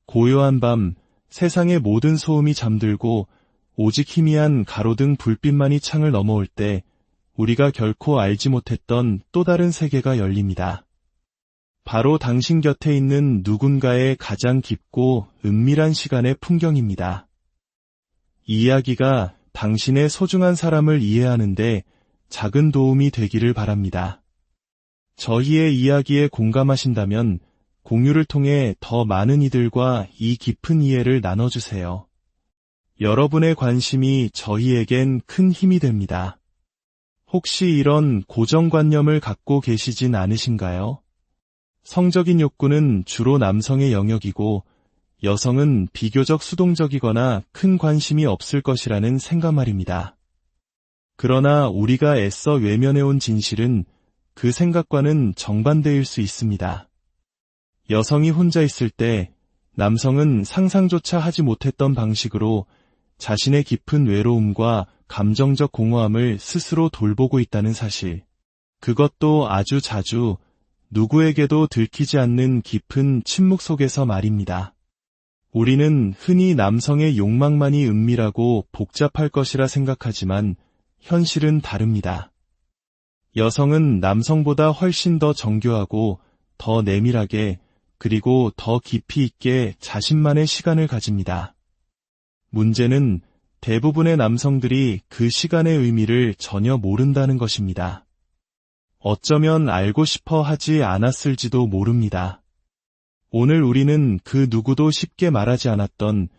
고요한 밤, 세상의 모든 소음이 잠들고 오직 희미한 가로등 불빛만이 창을 넘어올 때 우리가 결코 알지 못했던 또 다른 세계가 열립니다. 바로 당신 곁에 있는 누군가의 가장 깊고 은밀한 시간의 풍경입니다. 이 이야기가 당신의 소중한 사람을 이해하는데 작은 도움이 되기를 바랍니다. 저희의 이야기에 공감하신다면 공유를 통해 더 많은 이들과 이 깊은 이해를 나눠주세요. 여러분의 관심이 저희에겐 큰 힘이 됩니다. 혹시 이런 고정관념을 갖고 계시진 않으신가요? 성적인 욕구는 주로 남성의 영역이고 여성은 비교적 수동적이거나 큰 관심이 없을 것이라는 생각 말입니다. 그러나 우리가 애써 외면해온 진실은 그 생각과는 정반대일 수 있습니다. 여성이 혼자 있을 때 남성은 상상조차 하지 못했던 방식으로 자신의 깊은 외로움과 감정적 공허함을 스스로 돌보고 있다는 사실. 그것도 아주 자주 누구에게도 들키지 않는 깊은 침묵 속에서 말입니다. 우리는 흔히 남성의 욕망만이 은밀하고 복잡할 것이라 생각하지만 현실은 다릅니다. 여성은 남성보다 훨씬 더 정교하고 더 내밀하게 그리고 더 깊이 있게 자신만의 시간을 가집니다. 문제는 대부분의 남성들이 그 시간의 의미를 전혀 모른다는 것입니다. 어쩌면 알고 싶어 하지 않았을지도 모릅니다. 오늘 우리는 그 누구도 쉽게 말하지 않았던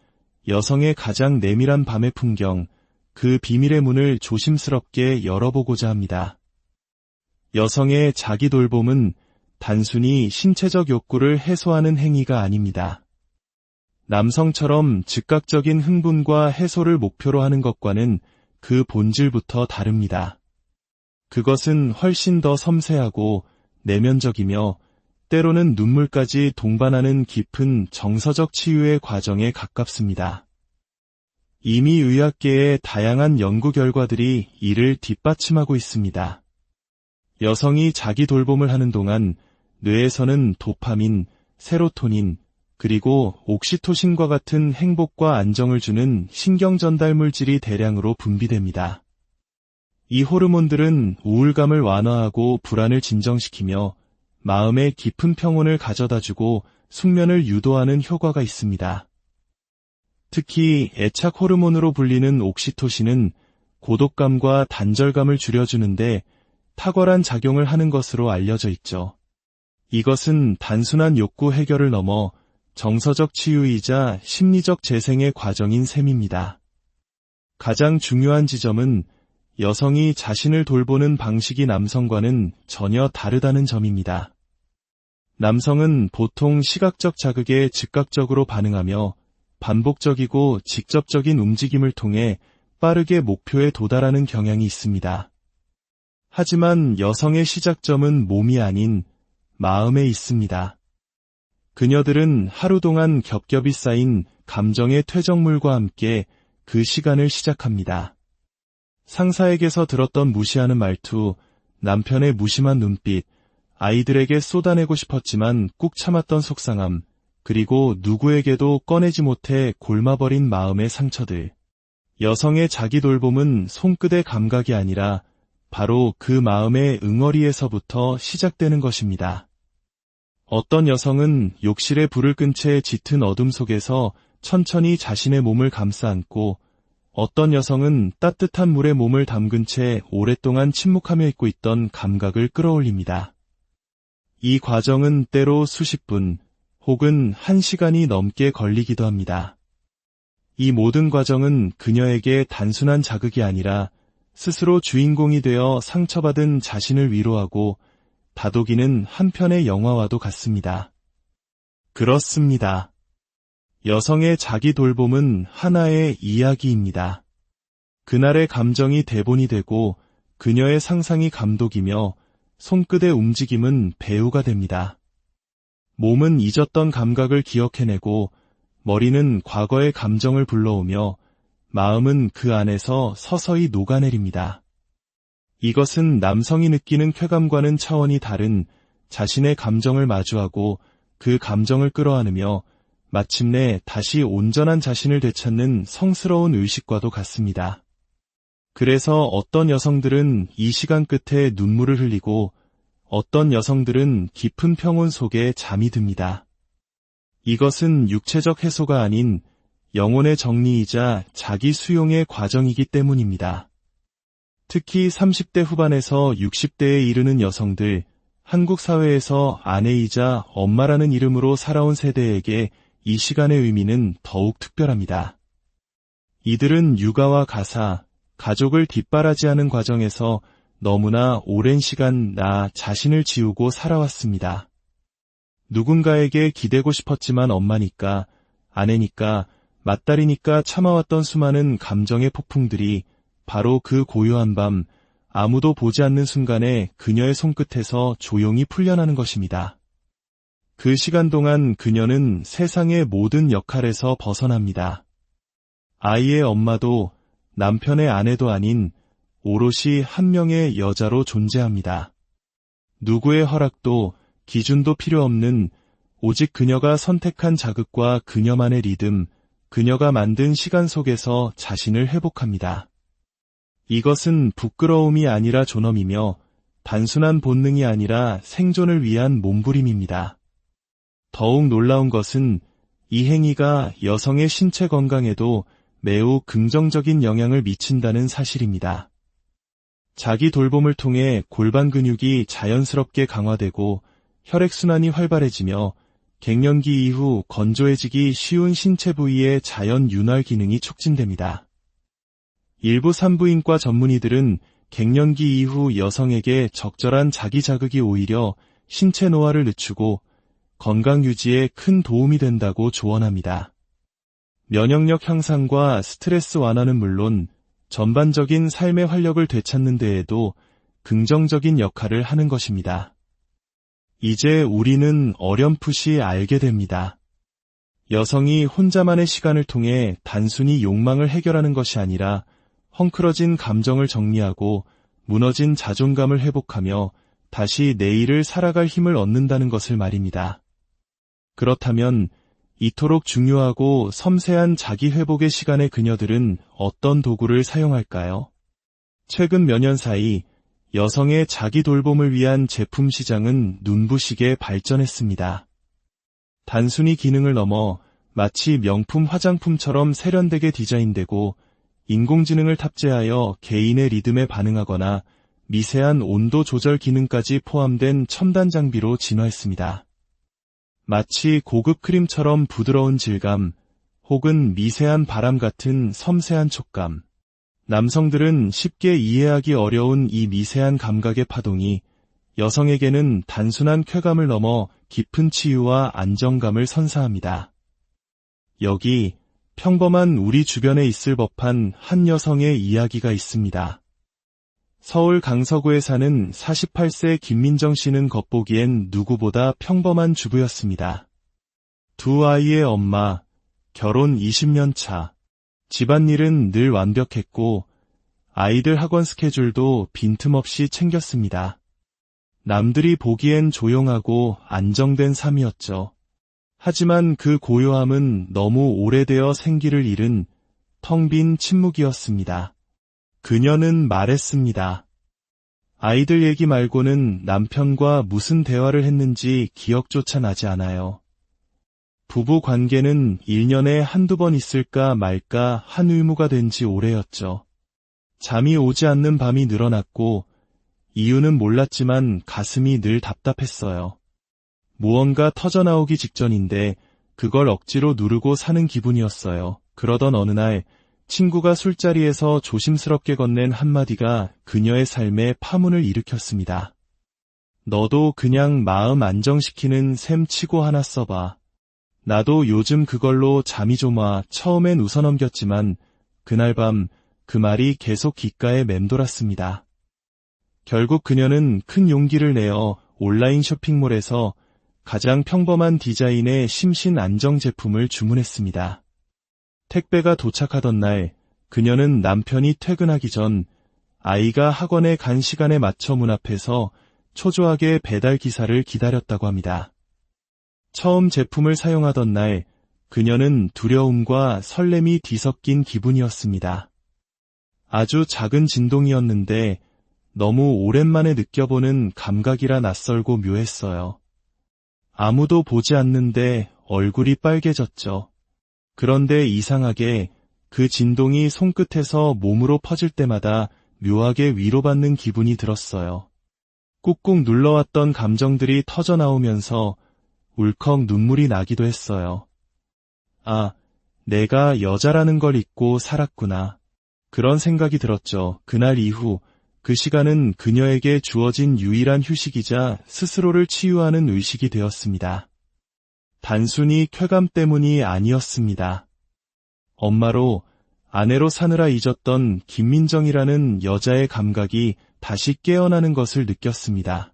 여성의 가장 내밀한 밤의 풍경, 그 비밀의 문을 조심스럽게 열어보고자 합니다. 여성의 자기 돌봄은 단순히 신체적 욕구를 해소하는 행위가 아닙니다. 남성처럼 즉각적인 흥분과 해소를 목표로 하는 것과는 그 본질부터 다릅니다. 그것은 훨씬 더 섬세하고 내면적이며 때로는 눈물까지 동반하는 깊은 정서적 치유의 과정에 가깝습니다. 이미 의학계의 다양한 연구 결과들이 이를 뒷받침하고 있습니다. 여성이 자기 돌봄을 하는 동안 뇌에서는 도파민, 세로토닌, 그리고 옥시토신과 같은 행복과 안정을 주는 신경 전달 물질이 대량으로 분비됩니다. 이 호르몬들은 우울감을 완화하고 불안을 진정시키며 마음의 깊은 평온을 가져다주고 숙면을 유도하는 효과가 있습니다. 특히 애착 호르몬으로 불리는 옥시토신은 고독감과 단절감을 줄여주는데 탁월한 작용을 하는 것으로 알려져 있죠. 이것은 단순한 욕구 해결을 넘어 정서적 치유이자 심리적 재생의 과정인 셈입니다. 가장 중요한 지점은 여성이 자신을 돌보는 방식이 남성과는 전혀 다르다는 점입니다. 남성은 보통 시각적 자극에 즉각적으로 반응하며 반복적이고 직접적인 움직임을 통해 빠르게 목표에 도달하는 경향이 있습니다. 하지만 여성의 시작점은 몸이 아닌 마음에 있습니다. 그녀들은 하루 동안 겹겹이 쌓인 감정의 퇴적물과 함께 그 시간을 시작합니다. 상사에게서 들었던 무시하는 말투, 남편의 무심한 눈빛, 아이들에게 쏟아내고 싶었지만 꾹 참았던 속상함, 그리고 누구에게도 꺼내지 못해 골마버린 마음의 상처들. 여성의 자기 돌봄은 손끝의 감각이 아니라 바로 그 마음의 응어리에서부터 시작되는 것입니다. 어떤 여성은 욕실에 불을 끈 채 짙은 어둠 속에서 천천히 자신의 몸을 감싸 안고 어떤 여성은 따뜻한 물에 몸을 담근 채 오랫동안 침묵하며 있고 있던 감각을 끌어올립니다. 이 과정은 때로 수십 분 혹은 1시간이 넘게 걸리기도 합니다. 이 모든 과정은 그녀에게 단순한 자극이 아니라 스스로 주인공이 되어 상처받은 자신을 위로하고 다독이는 한편의 영화와도 같습니다. 그렇습니다. 여성의 자기 돌봄은 하나의 이야기입니다. 그날의 감정이 대본이 되고 그녀의 상상이 감독이며 손끝의 움직임은 배우가 됩니다. 몸은 잊었던 감각을 기억해내고 머리는 과거의 감정을 불러오며 마음은 그 안에서 서서히 녹아내립니다. 이것은 남성이 느끼는 쾌감과는 차원이 다른 자신의 감정을 마주하고 그 감정을 끌어안으며 마침내 다시 온전한 자신을 되찾는 성스러운 의식과도 같습니다. 그래서 어떤 여성들은 이 시간 끝에 눈물을 흘리고 어떤 여성들은 깊은 평온 속에 잠이 듭니다. 이것은 육체적 해소가 아닌 영혼의 정리이자 자기 수용의 과정이기 때문입니다. 특히 30대 후반에서 60대에 이르는 여성들, 한국 사회에서 아내이자 엄마라는 이름으로 살아온 세대에게 이 시간의 의미는 더욱 특별합니다. 이들은 육아와 가사, 가족을 뒷바라지하는 과정에서 너무나 오랜 시간 나 자신을 지우고 살아왔습니다. 누군가에게 기대고 싶었지만 엄마니까, 아내니까, 맏딸이니까 참아왔던 수많은 감정의 폭풍들이 바로 그 고요한 밤, 아무도 보지 않는 순간에 그녀의 손끝에서 조용히 풀려나는 것입니다. 그 시간 동안 그녀는 세상의 모든 역할에서 벗어납니다. 아이의 엄마도 남편의 아내도 아닌 오롯이 한 명의 여자로 존재합니다. 누구의 허락도 기준도 필요 없는 오직 그녀가 선택한 자극과 그녀만의 리듬, 그녀가 만든 시간 속에서 자신을 회복합니다. 이것은 부끄러움이 아니라 존엄이며 단순한 본능이 아니라 생존을 위한 몸부림입니다. 더욱 놀라운 것은 이 행위가 여성의 신체 건강에도 매우 긍정적인 영향을 미친다는 사실입니다. 자기 돌봄을 통해 골반 근육이 자연스럽게 강화되고 혈액순환이 활발해지며 갱년기 이후 건조해지기 쉬운 신체 부위의 자연 윤활 기능이 촉진됩니다. 일부 산부인과 전문의들은 갱년기 이후 여성에게 적절한 자기 자극이 오히려 신체 노화를 늦추고 건강 유지에 큰 도움이 된다고 조언합니다. 면역력 향상과 스트레스 완화는 물론 전반적인 삶의 활력을 되찾는 데에도 긍정적인 역할을 하는 것입니다. 이제 우리는 어렴풋이 알게 됩니다. 여성이 혼자만의 시간을 통해 단순히 욕망을 해결하는 것이 아니라 헝클어진 감정을 정리하고 무너진 자존감을 회복하며 다시 내일을 살아갈 힘을 얻는다는 것을 말입니다. 그렇다면 이토록 중요하고 섬세한 자기 회복의 시간에 그녀들은 어떤 도구를 사용할까요? 최근 몇 년 사이 여성의 자기 돌봄을 위한 제품 시장은 눈부시게 발전했습니다. 단순히 기능을 넘어 마치 명품 화장품처럼 세련되게 디자인되고 인공지능을 탑재하여 개인의 리듬에 반응하거나 미세한 온도 조절 기능까지 포함된 첨단 장비로 진화했습니다. 마치 고급 크림처럼 부드러운 질감, 혹은 미세한 바람 같은 섬세한 촉감. 남성들은 쉽게 이해하기 어려운 이 미세한 감각의 파동이 여성에게는 단순한 쾌감을 넘어 깊은 치유와 안정감을 선사합니다. 여기 평범한 우리 주변에 있을 법한 한 여성의 이야기가 있습니다. 서울 강서구에 사는 48세 김민정 씨는 겉보기엔 누구보다 평범한 주부였습니다. 두 아이의 엄마, 결혼 20년 차, 집안일은 늘 완벽했고 아이들 학원 스케줄도 빈틈없이 챙겼습니다. 남들이 보기엔 조용하고 안정된 삶이었죠. 하지만 그 고요함은 너무 오래되어 생기를 잃은 텅 빈 침묵이었습니다. 그녀는 말했습니다. 아이들 얘기 말고는 남편과 무슨 대화를 했는지 기억조차 나지 않아요. 부부 관계는 1년에 한두 번 있을까 말까 한 의무가 된 지 오래였죠. 잠이 오지 않는 밤이 늘어났고 이유는 몰랐지만 가슴이 늘 답답했어요. 무언가 터져나오기 직전인데 그걸 억지로 누르고 사는 기분이었어요. 그러던 어느 날 친구가 술자리에서 조심스럽게 건넨 한마디가 그녀의 삶에 파문을 일으켰습니다. 너도 그냥 마음 안정시키는 셈 치고 하나 써봐. 나도 요즘 그걸로 잠이 좀 와. 처음엔 웃어넘겼지만 그날 밤 그 말이 계속 귓가에 맴돌았습니다. 결국 그녀는 큰 용기를 내어 온라인 쇼핑몰에서 가장 평범한 디자인의 심신 안정 제품을 주문했습니다. 택배가 도착하던 날 그녀는 남편이 퇴근하기 전 아이가 학원에 간 시간에 맞춰 문 앞에서 초조하게 배달 기사를 기다렸다고 합니다. 처음 제품을 사용하던 날 그녀는 두려움과 설렘이 뒤섞인 기분이었습니다. 아주 작은 진동이었는데 너무 오랜만에 느껴보는 감각이라 낯설고 묘했어요. 아무도 보지 않는데 얼굴이 빨개졌죠. 그런데 이상하게 그 진동이 손끝에서 몸으로 퍼질 때마다 묘하게 위로받는 기분이 들었어요. 꾹꾹 눌러왔던 감정들이 터져나오면서 울컥 눈물이 나기도 했어요. 아, 내가 여자라는 걸 잊고 살았구나. 그런 생각이 들었죠. 그날 이후 그 시간은 그녀에게 주어진 유일한 휴식이자 스스로를 치유하는 의식이 되었습니다. 단순히 쾌감 때문이 아니었습니다. 엄마로, 아내로 사느라 잊었던 김민정이라는 여자의 감각이 다시 깨어나는 것을 느꼈습니다.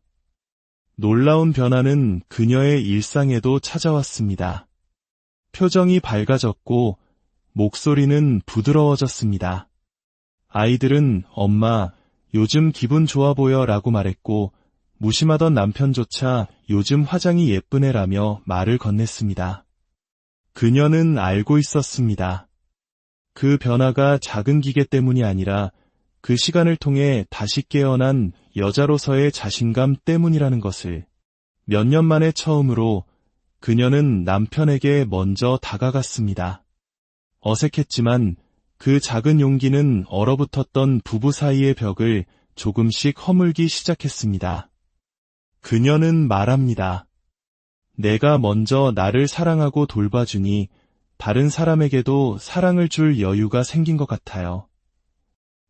놀라운 변화는 그녀의 일상에도 찾아왔습니다. 표정이 밝아졌고 목소리는 부드러워졌습니다. 아이들은 엄마, 요즘 기분 좋아 보여 라고 말했고 무심하던 남편조차 요즘 화장이 예쁘네라며 말을 건넸습니다. 그녀는 알고 있었습니다. 그 변화가 작은 기계 때문이 아니라 그 시간을 통해 다시 깨어난 여자로서의 자신감 때문이라는 것을. 몇 년 만에 처음으로 그녀는 남편에게 먼저 다가갔습니다. 어색했지만 그 작은 용기는 얼어붙었던 부부 사이의 벽을 조금씩 허물기 시작했습니다. 그녀는 말합니다. 내가 먼저 나를 사랑하고 돌봐주니 다른 사람에게도 사랑을 줄 여유가 생긴 것 같아요.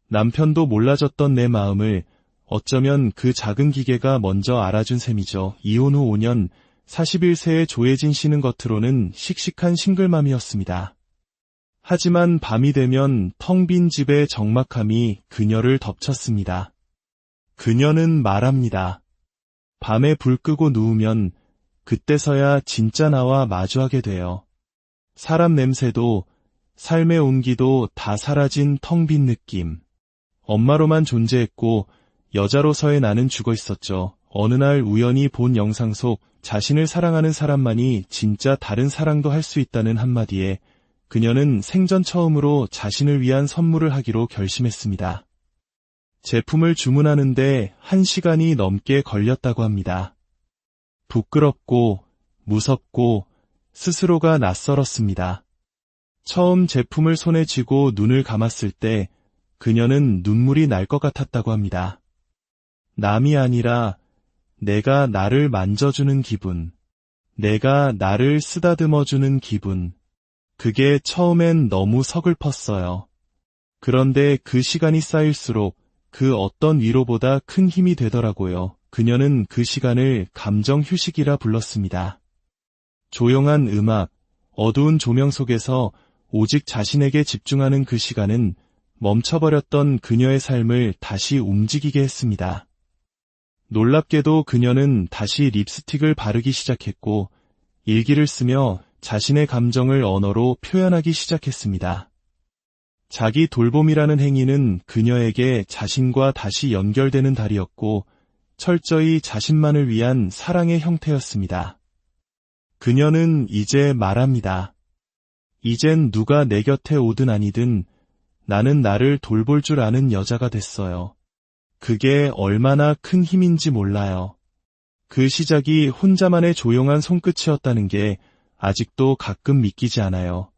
남편도 몰라줬던 내 마음을 어쩌면 그 작은 기계가 먼저 알아준 셈이죠. 이혼 후 5년, 41세의 조혜진 씨는 겉으로는 씩씩한 싱글맘이었습니다. 하지만 밤이 되면 텅 빈 집의 적막함이 그녀를 덮쳤습니다. 그녀는 말합니다. 밤에 불 끄고 누우면 그때서야 진짜 나와 마주하게 돼요. 사람 냄새도 삶의 온기도 다 사라진 텅 빈 느낌. 엄마로만 존재했고 여자로서의 나는 죽어 있었죠. 어느 날 우연히 본 영상 속 자신을 사랑하는 사람만이 진짜 다른 사랑도 할 수 있다는 한마디에 그녀는 생전 처음으로 자신을 위한 선물을 하기로 결심했습니다. 제품을 주문하는데 1시간이 넘게 걸렸다고 합니다. 부끄럽고 무섭고 스스로가 낯설었습니다. 처음 제품을 손에 쥐고 눈을 감았을 때 그녀는 눈물이 날 것 같았다고 합니다. 남이 아니라 내가 나를 만져주는 기분, 내가 나를 쓰다듬어주는 기분, 그게 처음엔 너무 서글펐어요. 그런데 그 시간이 쌓일수록 그 어떤 위로보다 큰 힘이 되더라고요. 그녀는 그 시간을 감정 휴식이라 불렀습니다. 조용한 음악, 어두운 조명 속에서 오직 자신에게 집중하는 그 시간은 멈춰버렸던 그녀의 삶을 다시 움직이게 했습니다. 놀랍게도 그녀는 다시 립스틱을 바르기 시작했고 일기를 쓰며 자신의 감정을 언어로 표현하기 시작했습니다. 자기 돌봄이라는 행위는 그녀에게 자신과 다시 연결되는 달이었고 철저히 자신만을 위한 사랑의 형태였습니다. 그녀는 이제 말합니다. 이젠 누가 내 곁에 오든 아니든 나는 나를 돌볼 줄 아는 여자가 됐어요. 그게 얼마나 큰 힘인지 몰라요. 그 시작이 혼자만의 조용한 손끝이었다는 게 아직도 가끔 믿기지 않아요.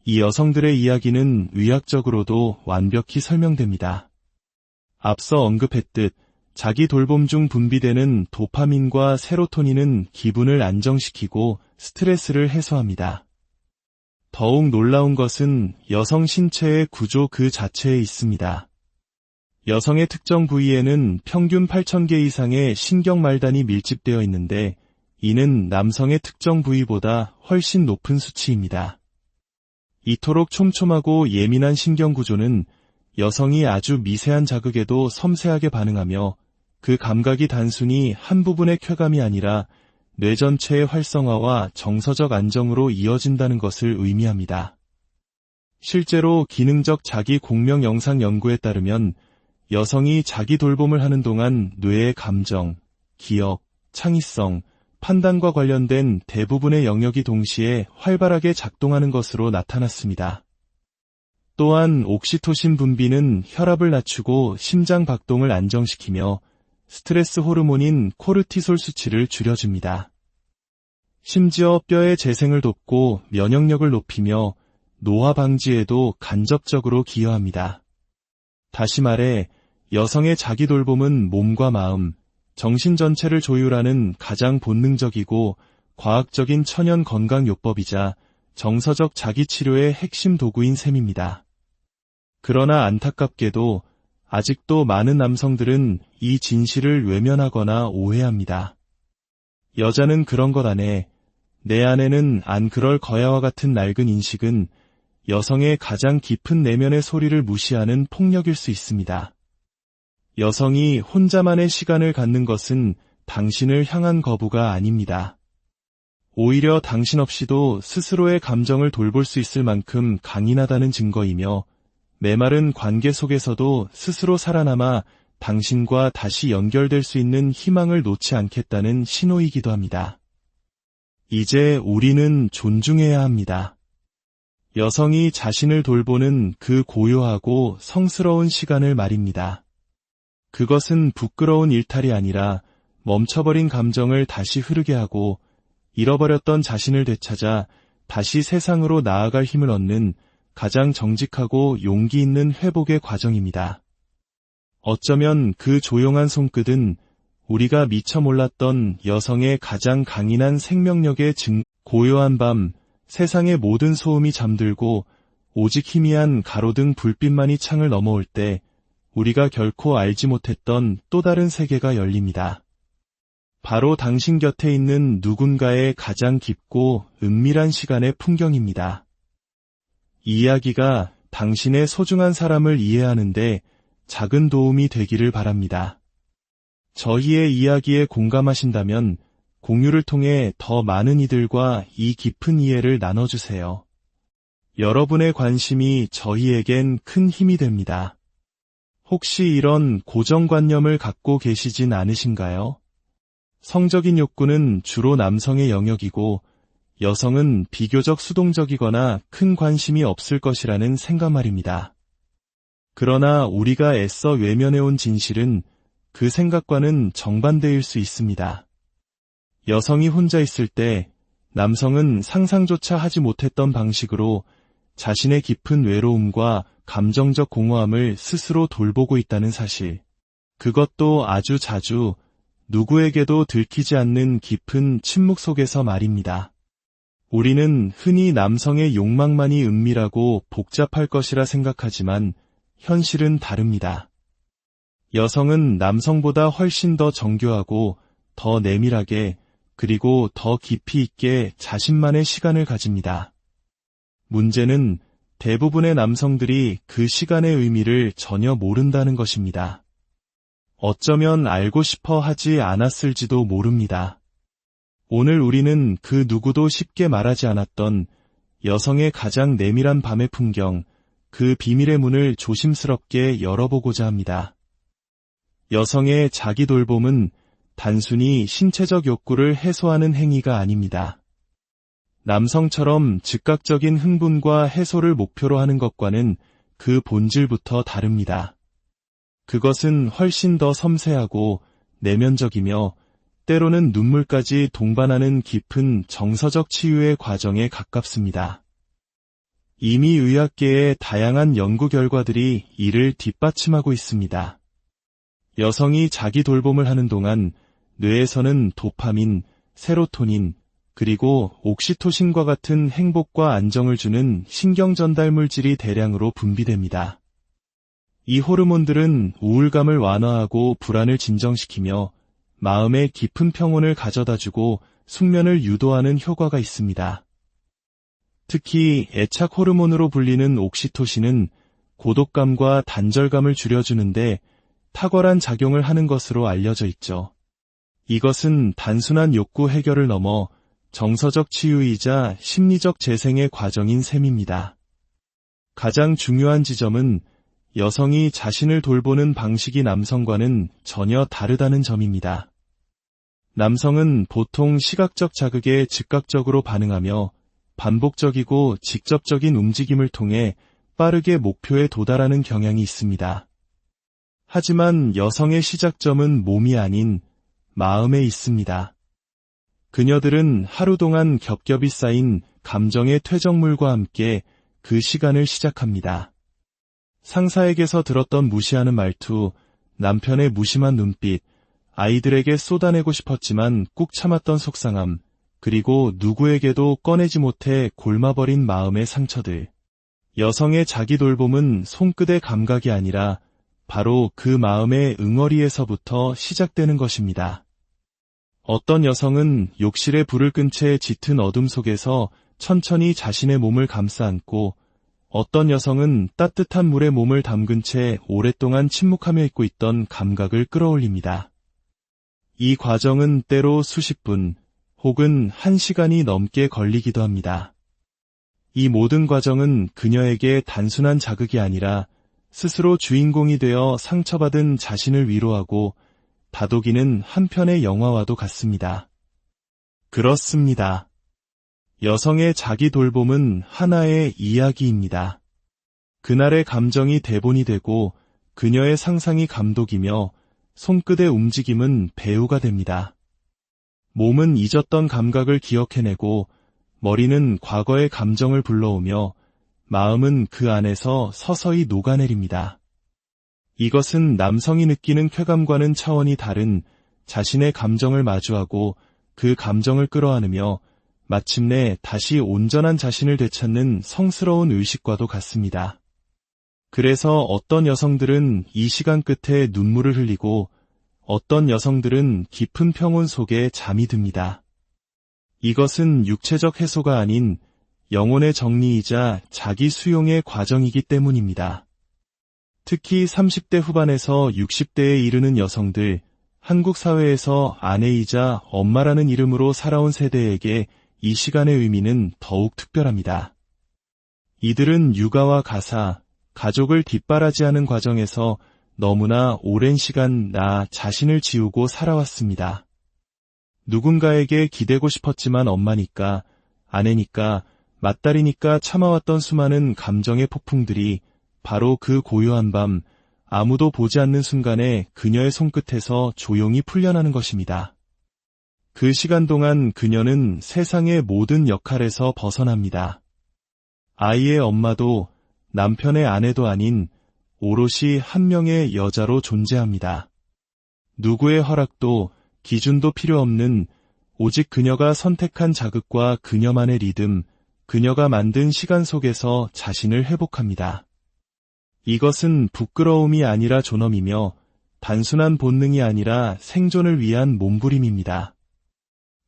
이 여성들의 이야기는 의학적으로도 완벽히 설명됩니다. 앞서 언급했듯 자기 돌봄 중 분비되는 도파민과 세로토닌은 기분을 안정시키고 스트레스를 해소합니다. 더욱 놀라운 것은 여성 신체의 구조 그 자체에 있습니다. 여성의 특정 부위에는 평균 8,000개 이상의 신경말단이 밀집되어 있는데 이는 남성의 특정 부위보다 훨씬 높은 수치입니다. 이토록 촘촘하고 예민한 신경구조는 여성이 아주 미세한 자극에도 섬세하게 반응하며 그 감각이 단순히 한 부분의 쾌감이 아니라 뇌 전체의 활성화와 정서적 안정으로 이어진다는 것을 의미합니다. 실제로 기능적 자기 공명 영상 연구에 따르면 여성이 자기 돌봄을 하는 동안 뇌의 감정, 기억, 창의성, 판단과 관련된 대부분의 영역이 동시에 활발하게 작동하는 것으로 나타났습니다. 또한 옥시토신 분비는 혈압을 낮추고 심장 박동을 안정시키며 스트레스 호르몬인 코르티솔 수치를 줄여줍니다. 심지어 뼈의 재생을 돕고 면역력을 높이며 노화 방지에도 간접적으로 기여합니다. 다시 말해 여성의 자기 돌봄은 몸과 마음, 정신 전체를 조율하는 가장 본능적이고 과학적인 천연 건강요법이자 정서적 자기치료의 핵심 도구인 셈입니다. 그러나 안타깝게도 아직도 많은 남성들은 이 진실을 외면하거나 오해합니다. 여자는 그런 것 안 해, 내 아내는 안 그럴 거야와 같은 낡은 인식은 여성의 가장 깊은 내면의 소리를 무시하는 폭력일 수 있습니다. 여성이 혼자만의 시간을 갖는 것은 당신을 향한 거부가 아닙니다. 오히려 당신 없이도 스스로의 감정을 돌볼 수 있을 만큼 강인하다는 증거이며 메마른 관계 속에서도 스스로 살아남아 당신과 다시 연결될 수 있는 희망을 놓지 않겠다는 신호이기도 합니다. 이제 우리는 존중해야 합니다. 여성이 자신을 돌보는 그 고요하고 성스러운 시간을 말입니다. 그것은 부끄러운 일탈이 아니라 멈춰버린 감정을 다시 흐르게 하고 잃어버렸던 자신을 되찾아 다시 세상으로 나아갈 힘을 얻는 가장 정직하고 용기 있는 회복의 과정입니다. 어쩌면 그 조용한 손끝은 우리가 미처 몰랐던 여성의 가장 강인한 생명력의 고요한 밤, 세상의 모든 소음이 잠들고 오직 희미한 가로등 불빛만이 창을 넘어올 때 우리가 결코 알지 못했던 또 다른 세계가 열립니다. 바로 당신 곁에 있는 누군가의 가장 깊고 은밀한 시간의 풍경입니다. 이 이야기가 당신의 소중한 사람을 이해하는데 작은 도움이 되기를 바랍니다. 저희의 이야기에 공감하신다면 공유를 통해 더 많은 이들과 이 깊은 이해를 나눠주세요. 여러분의 관심이 저희에겐 큰 힘이 됩니다. 혹시 이런 고정관념을 갖고 계시진 않으신가요? 성적인 욕구는 주로 남성의 영역이고 여성은 비교적 수동적이거나 큰 관심이 없을 것이라는 생각 말입니다. 그러나 우리가 애써 외면해온 진실은 그 생각과는 정반대일 수 있습니다. 여성이 혼자 있을 때 남성은 상상조차 하지 못했던 방식으로 자신의 깊은 외로움과 감정적 공허함을 스스로 돌보고 있다는 사실. 그것도 아주 자주 누구에게도 들키지 않는 깊은 침묵 속에서 말입니다. 우리는 흔히 남성의 욕망만이 은밀하고 복잡할 것이라 생각하지만 현실은 다릅니다. 여성은 남성보다 훨씬 더 정교하고 더 내밀하게 그리고 더 깊이 있게 자신만의 시간을 가집니다. 문제는 대부분의 남성들이 그 시간의 의미를 전혀 모른다는 것입니다. 어쩌면 알고 싶어 하지 않았을지도 모릅니다. 오늘 우리는 그 누구도 쉽게 말하지 않았던 여성의 가장 내밀한 밤의 풍경, 그 비밀의 문을 조심스럽게 열어보고자 합니다. 여성의 자기 돌봄은 단순히 신체적 욕구를 해소하는 행위가 아닙니다. 남성처럼 즉각적인 흥분과 해소를 목표로 하는 것과는 그 본질부터 다릅니다. 그것은 훨씬 더 섬세하고 내면적이며 때로는 눈물까지 동반하는 깊은 정서적 치유의 과정에 가깝습니다. 이미 의학계의 다양한 연구 결과들이 이를 뒷받침하고 있습니다. 여성이 자기 돌봄을 하는 동안 뇌에서는 도파민, 세로토닌, 그리고 옥시토신과 같은 행복과 안정을 주는 신경 전달 물질이 대량으로 분비됩니다. 이 호르몬들은 우울감을 완화하고 불안을 진정시키며 마음의 깊은 평온을 가져다주고 숙면을 유도하는 효과가 있습니다. 특히 애착 호르몬으로 불리는 옥시토신은 고독감과 단절감을 줄여주는데 탁월한 작용을 하는 것으로 알려져 있죠. 이것은 단순한 욕구 해결을 넘어 정서적 치유이자 심리적 재생의 과정인 셈입니다. 가장 중요한 지점은 여성이 자신을 돌보는 방식이 남성과는 전혀 다르다는 점입니다. 남성은 보통 시각적 자극에 즉각적으로 반응하며 반복적이고 직접적인 움직임을 통해 빠르게 목표에 도달하는 경향이 있습니다. 하지만 여성의 시작점은 몸이 아닌 마음에 있습니다. 그녀들은 하루 동안 겹겹이 쌓인 감정의 퇴적물과 함께 그 시간을 시작합니다. 상사에게서 들었던 무시하는 말투, 남편의 무심한 눈빛, 아이들에게 쏟아내고 싶었지만 꾹 참았던 속상함, 그리고 누구에게도 꺼내지 못해 골마버린 마음의 상처들. 여성의 자기 돌봄은 손끝의 감각이 아니라 바로 그 마음의 응어리에서부터 시작되는 것입니다. 어떤 여성은 욕실에 불을 끈 채 짙은 어둠 속에서 천천히 자신의 몸을 감싸 안고, 어떤 여성은 따뜻한 물에 몸을 담근 채 오랫동안 침묵하며 있고 있던 감각을 끌어올립니다. 이 과정은 때로 수십 분 혹은 1시간이 넘게 걸리기도 합니다. 이 모든 과정은 그녀에게 단순한 자극이 아니라 스스로 주인공이 되어 상처받은 자신을 위로하고 다독이는 한 편의 영화와도 같습니다. 그렇습니다. 여성의 자기 돌봄은 하나의 이야기입니다. 그날의 감정이 대본이 되고 그녀의 상상이 감독이며 손끝의 움직임은 배우가 됩니다. 몸은 잊었던 감각을 기억해내고 머리는 과거의 감정을 불러오며 마음은 그 안에서 서서히 녹아내립니다. 이것은 남성이 느끼는 쾌감과는 차원이 다른 자신의 감정을 마주하고 그 감정을 끌어안으며 마침내 다시 온전한 자신을 되찾는 성스러운 의식과도 같습니다. 그래서 어떤 여성들은 이 시간 끝에 눈물을 흘리고 어떤 여성들은 깊은 평온 속에 잠이 듭니다. 이것은 육체적 해소가 아닌 영혼의 정리이자 자기 수용의 과정이기 때문입니다. 특히 30대 후반에서 60대에 이르는 여성들, 한국 사회에서 아내이자 엄마라는 이름으로 살아온 세대에게 이 시간의 의미는 더욱 특별합니다. 이들은 육아와 가사, 가족을 뒷바라지하는 과정에서 너무나 오랜 시간 나 자신을 지우고 살아왔습니다. 누군가에게 기대고 싶었지만 엄마니까, 아내니까, 맏딸이니까 참아왔던 수많은 감정의 폭풍들이 바로 그 고요한 밤, 아무도 보지 않는 순간에 그녀의 손끝에서 조용히 풀려나는 것입니다. 그 시간 동안 그녀는 세상의 모든 역할에서 벗어납니다. 아이의 엄마도 남편의 아내도 아닌 오롯이 한 명의 여자로 존재합니다. 누구의 허락도 기준도 필요 없는 오직 그녀가 선택한 자극과 그녀만의 리듬, 그녀가 만든 시간 속에서 자신을 회복합니다. 이것은 부끄러움이 아니라 존엄이며 단순한 본능이 아니라 생존을 위한 몸부림입니다.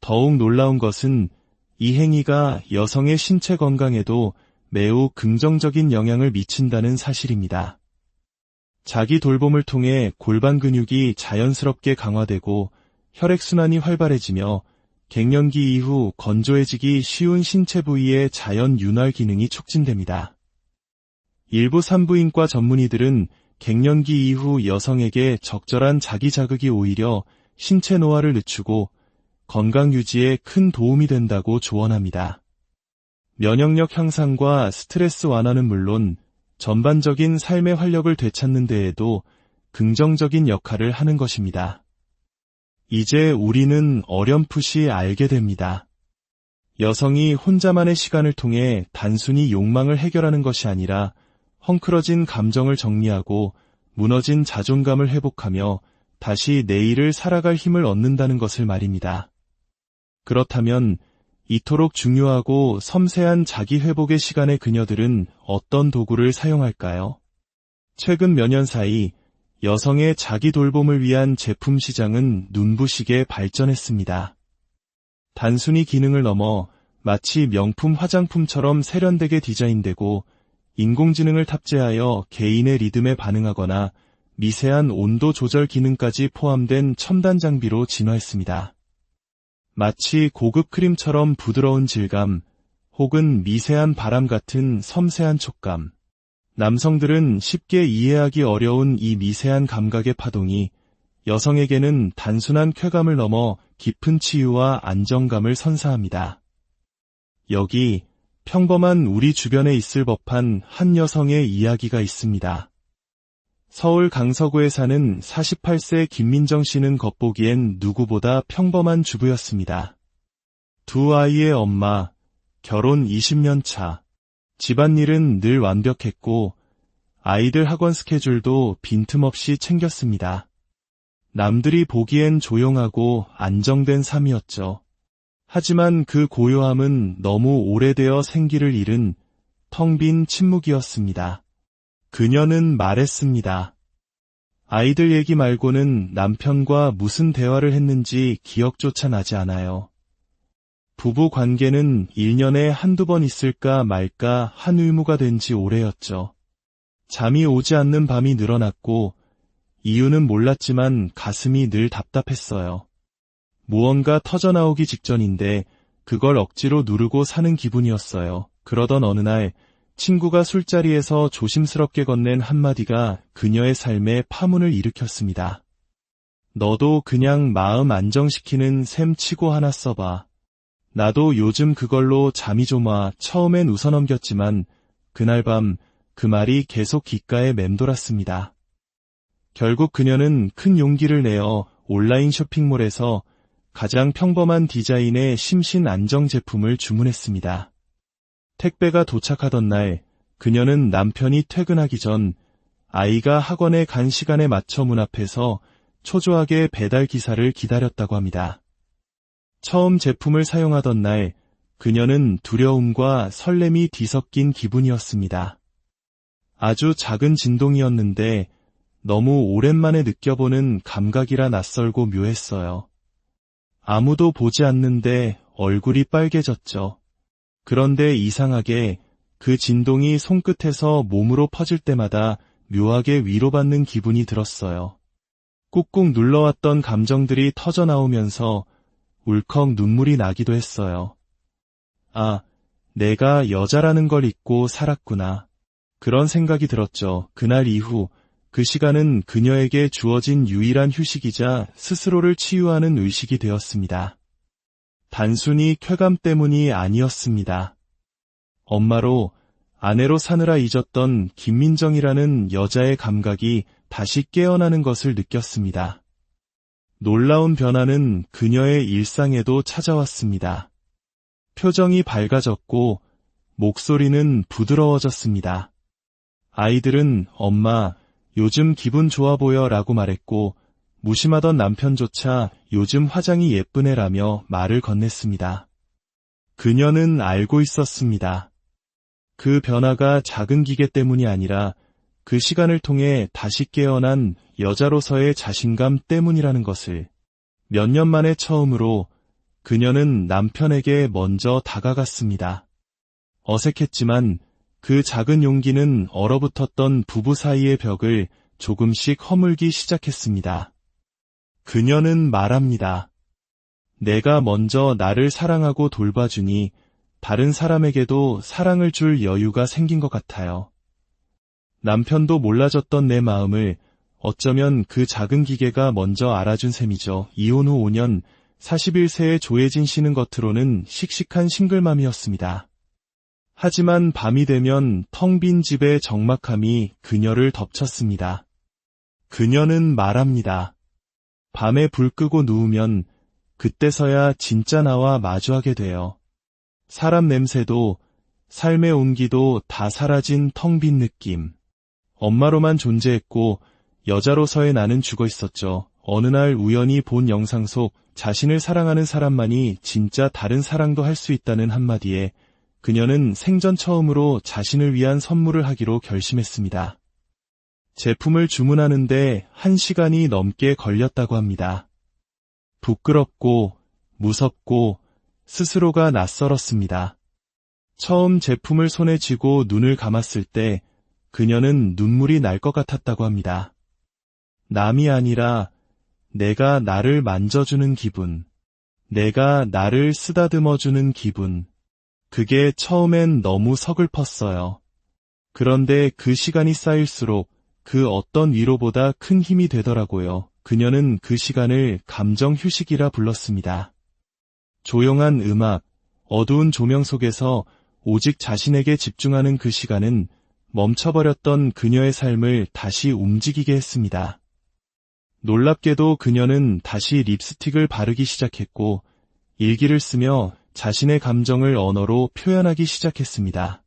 더욱 놀라운 것은 이 행위가 여성의 신체 건강에도 매우 긍정적인 영향을 미친다는 사실입니다. 자기 돌봄을 통해 골반 근육이 자연스럽게 강화되고 혈액순환이 활발해지며 갱년기 이후 건조해지기 쉬운 신체 부위의 자연 윤활 기능이 촉진됩니다. 일부 산부인과 전문의들은 갱년기 이후 여성에게 적절한 자기 자극이 오히려 신체 노화를 늦추고 건강 유지에 큰 도움이 된다고 조언합니다. 면역력 향상과 스트레스 완화는 물론 전반적인 삶의 활력을 되찾는 데에도 긍정적인 역할을 하는 것입니다. 이제 우리는 어렴풋이 알게 됩니다. 여성이 혼자만의 시간을 통해 단순히 욕망을 해결하는 것이 아니라 헝클어진 감정을 정리하고 무너진 자존감을 회복하며 다시 내일을 살아갈 힘을 얻는다는 것을 말입니다. 그렇다면 이토록 중요하고 섬세한 자기 회복의 시간에 그녀들은 어떤 도구를 사용할까요? 최근 몇 년 사이 여성의 자기 돌봄을 위한 제품 시장은 눈부시게 발전했습니다. 단순히 기능을 넘어 마치 명품 화장품처럼 세련되게 디자인되고 인공지능을 탑재하여 개인의 리듬에 반응하거나 미세한 온도 조절 기능까지 포함된 첨단 장비로 진화했습니다. 마치 고급 크림처럼 부드러운 질감, 혹은 미세한 바람 같은 섬세한 촉감. 남성들은 쉽게 이해하기 어려운 이 미세한 감각의 파동이 여성에게는 단순한 쾌감을 넘어 깊은 치유와 안정감을 선사합니다. 여기 평범한 우리 주변에 있을 법한 한 여성의 이야기가 있습니다. 서울 강서구에 사는 48세 김민정 씨는 겉보기엔 누구보다 평범한 주부였습니다. 두 아이의 엄마, 결혼 20년 차, 집안일은 늘 완벽했고 아이들 학원 스케줄도 빈틈없이 챙겼습니다. 남들이 보기엔 조용하고 안정된 삶이었죠. 하지만 그 고요함은 너무 오래되어 생기를 잃은 텅 빈 침묵이었습니다. 그녀는 말했습니다. 아이들 얘기 말고는 남편과 무슨 대화를 했는지 기억조차 나지 않아요. 부부 관계는 1년에 한두 번 있을까 말까 한 의무가 된 지 오래였죠. 잠이 오지 않는 밤이 늘어났고 이유는 몰랐지만 가슴이 늘 답답했어요. 무언가 터져나오기 직전인데 그걸 억지로 누르고 사는 기분이었어요. 그러던 어느 날 친구가 술자리에서 조심스럽게 건넨 한마디가 그녀의 삶에 파문을 일으켰습니다. 너도 그냥 마음 안정시키는 셈 치고 하나 써봐. 나도 요즘 그걸로 잠이 좀 와. 처음엔 웃어넘겼지만 그날 밤 그 말이 계속 귓가에 맴돌았습니다. 결국 그녀는 큰 용기를 내어 온라인 쇼핑몰에서 가장 평범한 디자인의 심신 안정 제품을 주문했습니다. 택배가 도착하던 날 그녀는 남편이 퇴근하기 전 아이가 학원에 간 시간에 맞춰 문 앞에서 초조하게 배달 기사를 기다렸다고 합니다. 처음 제품을 사용하던 날 그녀는 두려움과 설렘이 뒤섞인 기분이었습니다. 아주 작은 진동이었는데 너무 오랜만에 느껴보는 감각이라 낯설고 묘했어요. 아무도 보지 않는데 얼굴이 빨개졌죠. 그런데 이상하게 그 진동이 손끝에서 몸으로 퍼질 때마다 묘하게 위로받는 기분이 들었어요. 꾹꾹 눌러왔던 감정들이 터져나오면서 울컥 눈물이 나기도 했어요. 아, 내가 여자라는 걸 잊고 살았구나. 그런 생각이 들었죠. 그날 이후 그 시간은 그녀에게 주어진 유일한 휴식이자 스스로를 치유하는 의식이 되었습니다. 단순히 쾌감 때문이 아니었습니다. 엄마로, 아내로 사느라 잊었던 김민정이라는 여자의 감각이 다시 깨어나는 것을 느꼈습니다. 놀라운 변화는 그녀의 일상에도 찾아왔습니다. 표정이 밝아졌고 목소리는 부드러워졌습니다. 아이들은 엄마, 요즘 기분 좋아 보여 라고 말했고 무심하던 남편조차 요즘 화장이 예쁘네라며 말을 건넸습니다. 그녀는 알고 있었습니다. 그 변화가 작은 기계 때문이 아니라 그 시간을 통해 다시 깨어난 여자로서의 자신감 때문이라는 것을. 몇 년 만에 처음으로 그녀는 남편에게 먼저 다가갔습니다. 어색했지만 그 작은 용기는 얼어붙었던 부부 사이의 벽을 조금씩 허물기 시작했습니다. 그녀는 말합니다. 내가 먼저 나를 사랑하고 돌봐주니 다른 사람에게도 사랑을 줄 여유가 생긴 것 같아요. 남편도 몰라줬던 내 마음을 어쩌면 그 작은 기계가 먼저 알아준 셈이죠. 이혼 후 5년, 41세의 조혜진 씨는 겉으로는 씩씩한 싱글맘이었습니다. 하지만 밤이 되면 텅 빈 집의 적막함이 그녀를 덮쳤습니다. 그녀는 말합니다. 밤에 불 끄고 누우면 그때서야 진짜 나와 마주하게 돼요. 사람 냄새도 삶의 온기도 다 사라진 텅 빈 느낌. 엄마로만 존재했고 여자로서의 나는 죽어 있었죠. 어느 날 우연히 본 영상 속 자신을 사랑하는 사람만이 진짜 다른 사랑도 할 수 있다는 한마디에 그녀는 생전 처음으로 자신을 위한 선물을 하기로 결심했습니다. 제품을 주문하는데 1시간이 넘게 걸렸다고 합니다. 부끄럽고 무섭고 스스로가 낯설었습니다. 처음 제품을 손에 쥐고 눈을 감았을 때 그녀는 눈물이 날 것 같았다고 합니다. 남이 아니라 내가 나를 만져주는 기분, 내가 나를 쓰다듬어주는 기분, 그게 처음엔 너무 서글펐어요. 그런데 그 시간이 쌓일수록 그 어떤 위로보다 큰 힘이 되더라고요. 그녀는 그 시간을 감정 휴식이라 불렀습니다. 조용한 음악, 어두운 조명 속에서 오직 자신에게 집중하는 그 시간은 멈춰버렸던 그녀의 삶을 다시 움직이게 했습니다. 놀랍게도 그녀는 다시 립스틱을 바르기 시작했고 일기를 쓰며 자신의 감정을 언어로 표현하기 시작했습니다.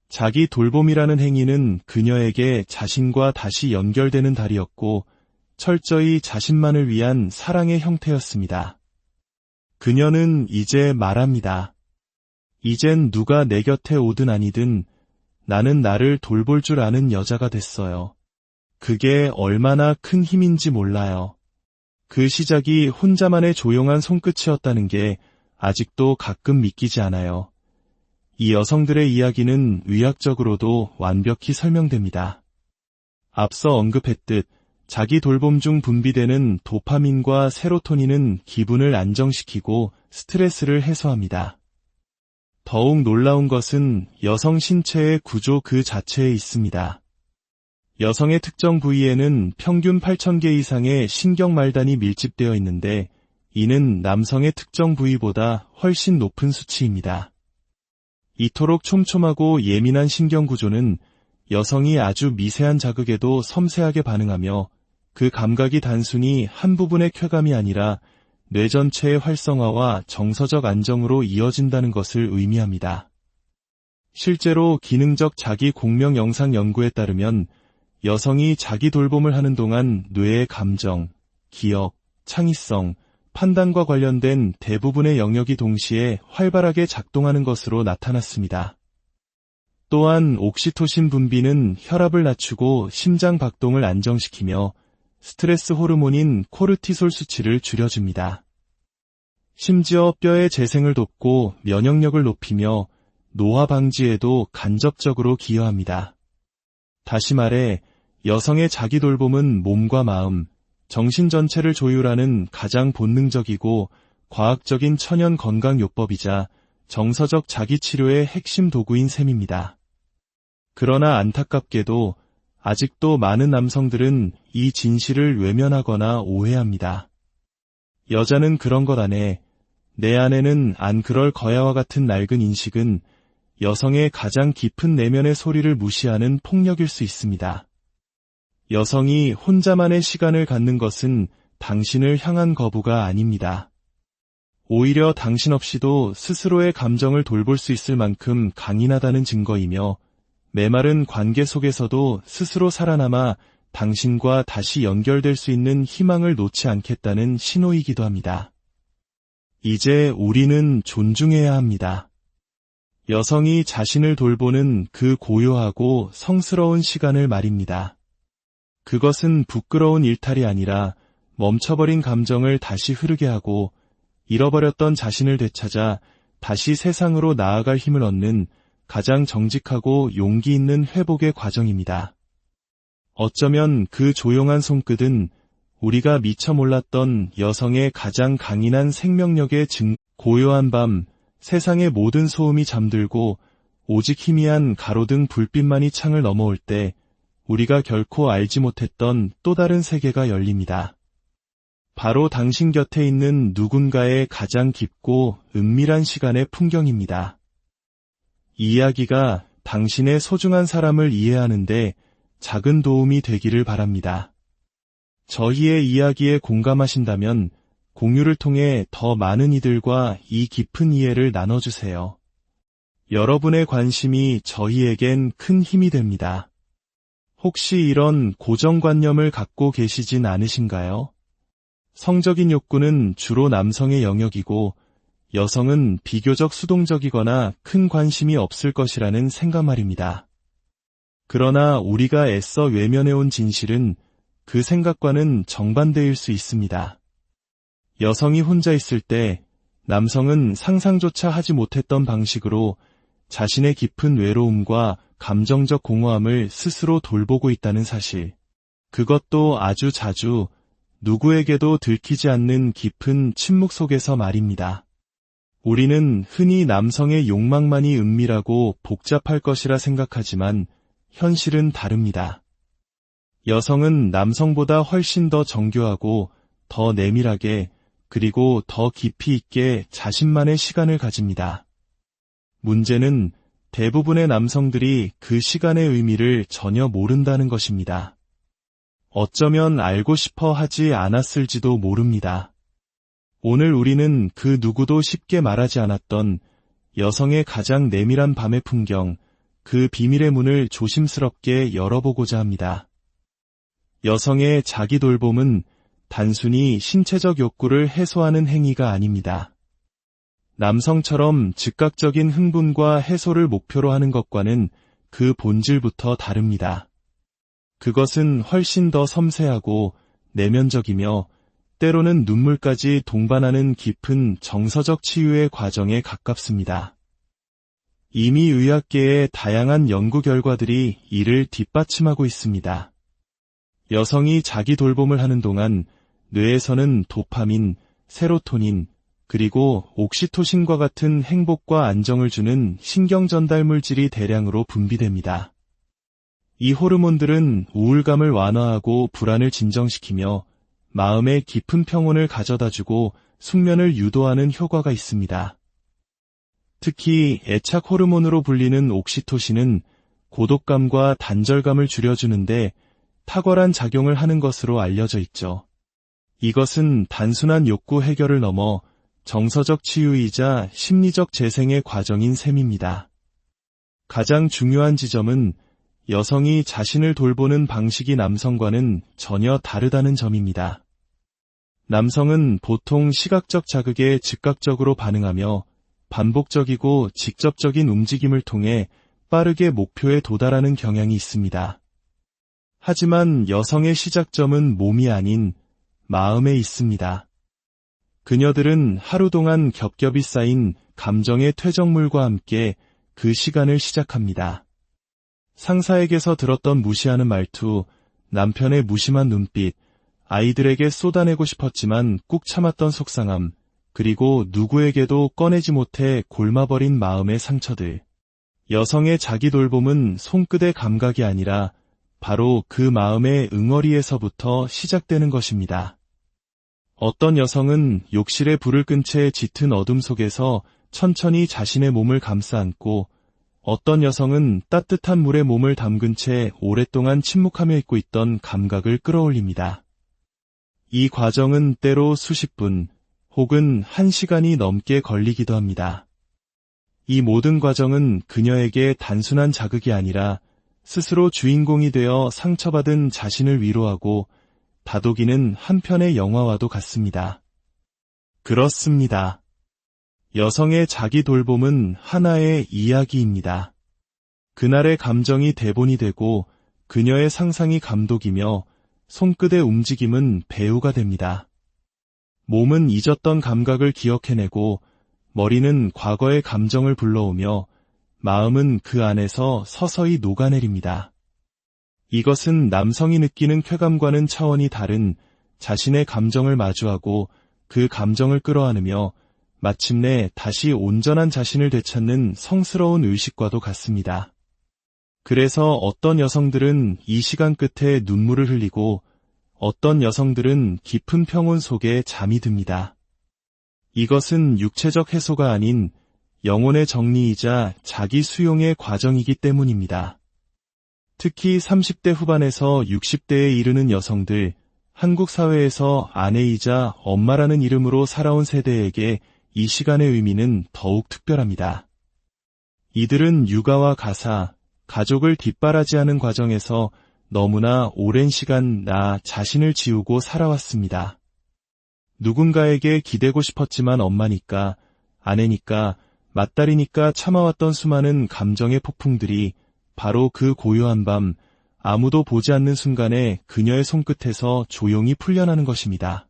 자기 돌봄이라는 행위는 그녀에게 자신과 다시 연결되는 달이었고 철저히 자신만을 위한 사랑의 형태였습니다. 그녀는 이제 말합니다. 이젠 누가 내 곁에 오든 아니든 나는 나를 돌볼 줄 아는 여자가 됐어요. 그게 얼마나 큰 힘인지 몰라요. 그 시작이 혼자만의 조용한 손끝이었다는 게 아직도 가끔 믿기지 않아요. 이 여성들의 이야기는 의학적으로도 완벽히 설명됩니다. 앞서 언급했듯 자기 돌봄 중 분비되는 도파민과 세로토닌은 기분을 안정시키고 스트레스를 해소합니다. 더욱 놀라운 것은 여성 신체의 구조 그 자체에 있습니다. 여성의 특정 부위에는 평균 8,000개 이상의 신경말단이 밀집되어 있는데 이는 남성의 특정 부위보다 훨씬 높은 수치입니다. 이토록 촘촘하고 예민한 신경구조는 여성이 아주 미세한 자극에도 섬세하게 반응하며 그 감각이 단순히 한 부분의 쾌감이 아니라 뇌 전체의 활성화와 정서적 안정으로 이어진다는 것을 의미합니다. 실제로 기능적 자기 공명 영상 연구에 따르면 여성이 자기 돌봄을 하는 동안 뇌의 감정, 기억, 창의성, 판단과 관련된 대부분의 영역이 동시에 활발하게 작동하는 것으로 나타났습니다. 또한 옥시토신 분비는 혈압을 낮추고 심장 박동을 안정시키며 스트레스 호르몬인 코르티솔 수치를 줄여줍니다. 심지어 뼈의 재생을 돕고 면역력을 높이며 노화 방지에도 간접적으로 기여합니다. 다시 말해 여성의 자기 돌봄은 몸과 마음, 정신 전체를 조율하는 가장 본능적이고 과학적인 천연 건강요법이자 정서적 자기치료의 핵심 도구인 셈입니다. 그러나 안타깝게도 아직도 많은 남성들은 이 진실을 외면하거나 오해합니다. 여자는 그런 것 안 해. 내 아내는 안 그럴 거야와 같은 낡은 인식은 여성의 가장 깊은 내면의 소리를 무시하는 폭력일 수 있습니다. 여성이 혼자만의 시간을 갖는 것은 당신을 향한 거부가 아닙니다. 오히려 당신 없이도 스스로의 감정을 돌볼 수 있을 만큼 강인하다는 증거이며 메마른 관계 속에서도 스스로 살아남아 당신과 다시 연결될 수 있는 희망을 놓지 않겠다는 신호이기도 합니다. 이제 우리는 존중해야 합니다. 여성이 자신을 돌보는 그 고요하고 성스러운 시간을 말입니다. 그것은 부끄러운 일탈이 아니라 멈춰버린 감정을 다시 흐르게 하고 잃어버렸던 자신을 되찾아 다시 세상으로 나아갈 힘을 얻는 가장 정직하고 용기 있는 회복의 과정입니다. 어쩌면 그 조용한 손끝은 우리가 미처 몰랐던 여성의 가장 강인한 생명력의 고요한 밤, 세상의 모든 소음이 잠들고 오직 희미한 가로등 불빛만이 창을 넘어올 때 우리가 결코 알지 못했던 또 다른 세계가 열립니다. 바로 당신 곁에 있는 누군가의 가장 깊고 은밀한 시간의 풍경입니다. 이 이야기가 당신의 소중한 사람을 이해하는데 작은 도움이 되기를 바랍니다. 저희의 이야기에 공감하신다면 공유를 통해 더 많은 이들과 이 깊은 이해를 나눠주세요. 여러분의 관심이 저희에겐 큰 힘이 됩니다. 혹시 이런 고정관념을 갖고 계시진 않으신가요? 성적인 욕구는 주로 남성의 영역이고 여성은 비교적 수동적이거나 큰 관심이 없을 것이라는 생각 말입니다. 그러나 우리가 애써 외면해온 진실은 그 생각과는 정반대일 수 있습니다. 여성이 혼자 있을 때 남성은 상상조차 하지 못했던 방식으로 자신의 깊은 외로움과 감정적 공허함을 스스로 돌보고 있다는 사실. 그것도 아주 자주 누구에게도 들키지 않는 깊은 침묵 속에서 말입니다. 우리는 흔히 남성의 욕망만이 은밀하고 복잡할 것이라 생각하지만 현실은 다릅니다. 여성은 남성보다 훨씬 더 정교하고 더 내밀하게 그리고 더 깊이 있게 자신만의 시간을 가집니다. 문제는 대부분의 남성들이 그 시간의 의미를 전혀 모른다는 것입니다. 어쩌면 알고 싶어 하지 않았을지도 모릅니다. 오늘 우리는 그 누구도 쉽게 말하지 않았던 여성의 가장 내밀한 밤의 풍경, 그 비밀의 문을 조심스럽게 열어보고자 합니다. 여성의 자기 돌봄은 단순히 신체적 욕구를 해소하는 행위가 아닙니다. 남성처럼 즉각적인 흥분과 해소를 목표로 하는 것과는 그 본질부터 다릅니다. 그것은 훨씬 더 섬세하고 내면적이며 때로는 눈물까지 동반하는 깊은 정서적 치유의 과정에 가깝습니다. 이미 의학계의 다양한 연구 결과들이 이를 뒷받침하고 있습니다. 여성이 자기 돌봄을 하는 동안 뇌에서는 도파민, 세로토닌, 그리고 옥시토신과 같은 행복과 안정을 주는 신경 전달 물질이 대량으로 분비됩니다. 이 호르몬들은 우울감을 완화하고 불안을 진정시키며 마음의 깊은 평온을 가져다주고 숙면을 유도하는 효과가 있습니다. 특히 애착 호르몬으로 불리는 옥시토신은 고독감과 단절감을 줄여주는데 탁월한 작용을 하는 것으로 알려져 있죠. 이것은 단순한 욕구 해결을 넘어 정서적 치유이자 심리적 재생의 과정인 셈입니다. 가장 중요한 지점은 여성이 자신을 돌보는 방식이 남성과는 전혀 다르다는 점입니다. 남성은 보통 시각적 자극에 즉각적으로 반응하며 반복적이고 직접적인 움직임을 통해 빠르게 목표에 도달하는 경향이 있습니다. 하지만 여성의 시작점은 몸이 아닌 마음에 있습니다. 그녀들은 하루 동안 겹겹이 쌓인 감정의 퇴적물과 함께 그 시간을 시작합니다. 상사에게서 들었던 무시하는 말투, 남편의 무심한 눈빛, 아이들에게 쏟아내고 싶었지만 꾹 참았던 속상함, 그리고 누구에게도 꺼내지 못해 골마버린 마음의 상처들. 여성의 자기 돌봄은 손끝의 감각이 아니라 바로 그 마음의 응어리에서부터 시작되는 것입니다. 어떤 여성은 욕실에 불을 끈 채 짙은 어둠 속에서 천천히 자신의 몸을 감싸 안고 어떤 여성은 따뜻한 물에 몸을 담근 채 오랫동안 침묵하며 있고 있던 감각을 끌어올립니다. 이 과정은 때로 수십 분 혹은 1시간이 넘게 걸리기도 합니다. 이 모든 과정은 그녀에게 단순한 자극이 아니라 스스로 주인공이 되어 상처받은 자신을 위로하고 다독이는 한편의 영화와도 같습니다. 그렇습니다. 여성의 자기 돌봄은 하나의 이야기입니다. 그날의 감정이 대본이 되고 그녀의 상상이 감독이며 손끝의 움직임은 배우가 됩니다. 몸은 잊었던 감각을 기억해내고 머리는 과거의 감정을 불러오며 마음은 그 안에서 서서히 녹아내립니다. 이것은 남성이 느끼는 쾌감과는 차원이 다른 자신의 감정을 마주하고 그 감정을 끌어안으며 마침내 다시 온전한 자신을 되찾는 성스러운 의식과도 같습니다. 그래서 어떤 여성들은 이 시간 끝에 눈물을 흘리고 어떤 여성들은 깊은 평온 속에 잠이 듭니다. 이것은 육체적 해소가 아닌 영혼의 정리이자 자기 수용의 과정이기 때문입니다. 특히 30대 후반에서 60대에 이르는 여성들, 한국 사회에서 아내이자 엄마라는 이름으로 살아온 세대에게 이 시간의 의미는 더욱 특별합니다. 이들은 육아와 가사, 가족을 뒷바라지하는 과정에서 너무나 오랜 시간 나 자신을 지우고 살아왔습니다. 누군가에게 기대고 싶었지만 엄마니까, 아내니까, 맏딸이니까 참아왔던 수많은 감정의 폭풍들이 바로 그 고요한 밤, 아무도 보지 않는 순간에 그녀의 손끝에서 조용히 풀려나는 것입니다.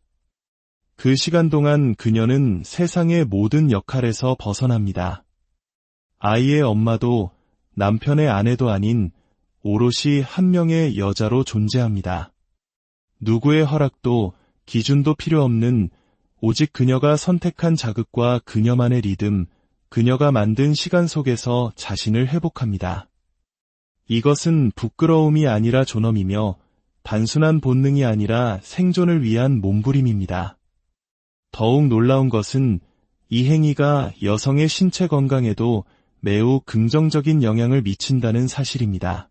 그 시간 동안 그녀는 세상의 모든 역할에서 벗어납니다. 아이의 엄마도 남편의 아내도 아닌 오롯이 한 명의 여자로 존재합니다. 누구의 허락도 기준도 필요 없는 오직 그녀가 선택한 자극과 그녀만의 리듬, 그녀가 만든 시간 속에서 자신을 회복합니다. 이것은 부끄러움이 아니라 존엄이며 단순한 본능이 아니라 생존을 위한 몸부림입니다. 더욱 놀라운 것은 이 행위가 여성의 신체 건강에도 매우 긍정적인 영향을 미친다는 사실입니다.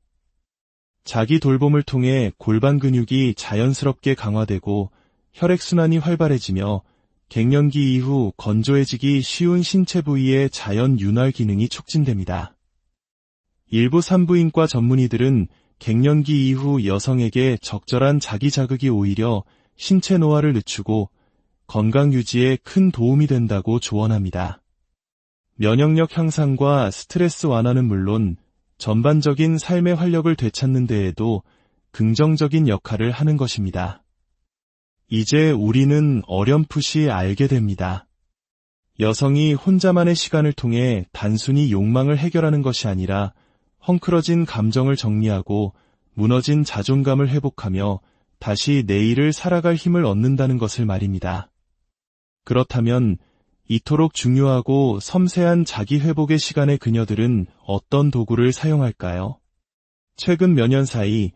자기 돌봄을 통해 골반 근육이 자연스럽게 강화되고 혈액순환이 활발해지며 갱년기 이후 건조해지기 쉬운 신체 부위의 자연 윤활 기능이 촉진됩니다. 일부 산부인과 전문의들은 갱년기 이후 여성에게 적절한 자기 자극이 오히려 신체 노화를 늦추고 건강 유지에 큰 도움이 된다고 조언합니다. 면역력 향상과 스트레스 완화는 물론 전반적인 삶의 활력을 되찾는 데에도 긍정적인 역할을 하는 것입니다. 이제 우리는 어렴풋이 알게 됩니다. 여성이 혼자만의 시간을 통해 단순히 욕망을 해결하는 것이 아니라 헝클어진 감정을 정리하고 무너진 자존감을 회복하며 다시 내일을 살아갈 힘을 얻는다는 것을 말입니다. 그렇다면 이토록 중요하고 섬세한 자기 회복의 시간에 그녀들은 어떤 도구를 사용할까요? 최근 몇 년 사이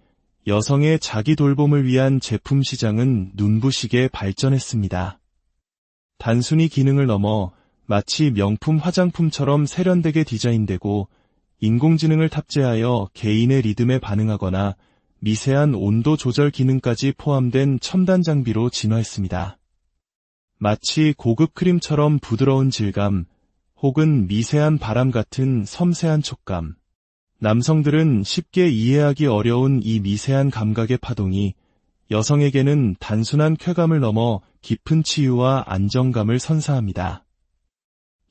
여성의 자기 돌봄을 위한 제품 시장은 눈부시게 발전했습니다. 단순히 기능을 넘어 마치 명품 화장품처럼 세련되게 디자인되고 인공지능을 탑재하여 개인의 리듬에 반응하거나 미세한 온도 조절 기능까지 포함된 첨단 장비로 진화했습니다. 마치 고급 크림처럼 부드러운 질감, 혹은 미세한 바람 같은 섬세한 촉감. 남성들은 쉽게 이해하기 어려운 이 미세한 감각의 파동이 여성에게는 단순한 쾌감을 넘어 깊은 치유와 안정감을 선사합니다.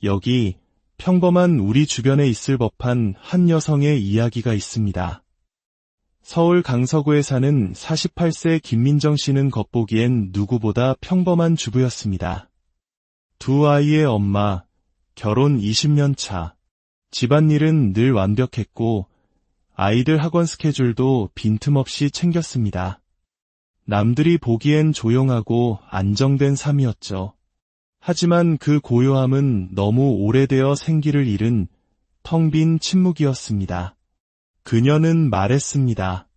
여기 평범한 우리 주변에 있을 법한 한 여성의 이야기가 있습니다. 서울 강서구에 사는 48세 김민정 씨는 겉보기엔 누구보다 평범한 주부였습니다. 두 아이의 엄마, 결혼 20년 차, 집안일은 늘 완벽했고 아이들 학원 스케줄도 빈틈없이 챙겼습니다. 남들이 보기엔 조용하고 안정된 삶이었죠. 하지만 그 고요함은 너무 오래되어 생기를 잃은 텅 빈 침묵이었습니다. 그녀는 말했습니다.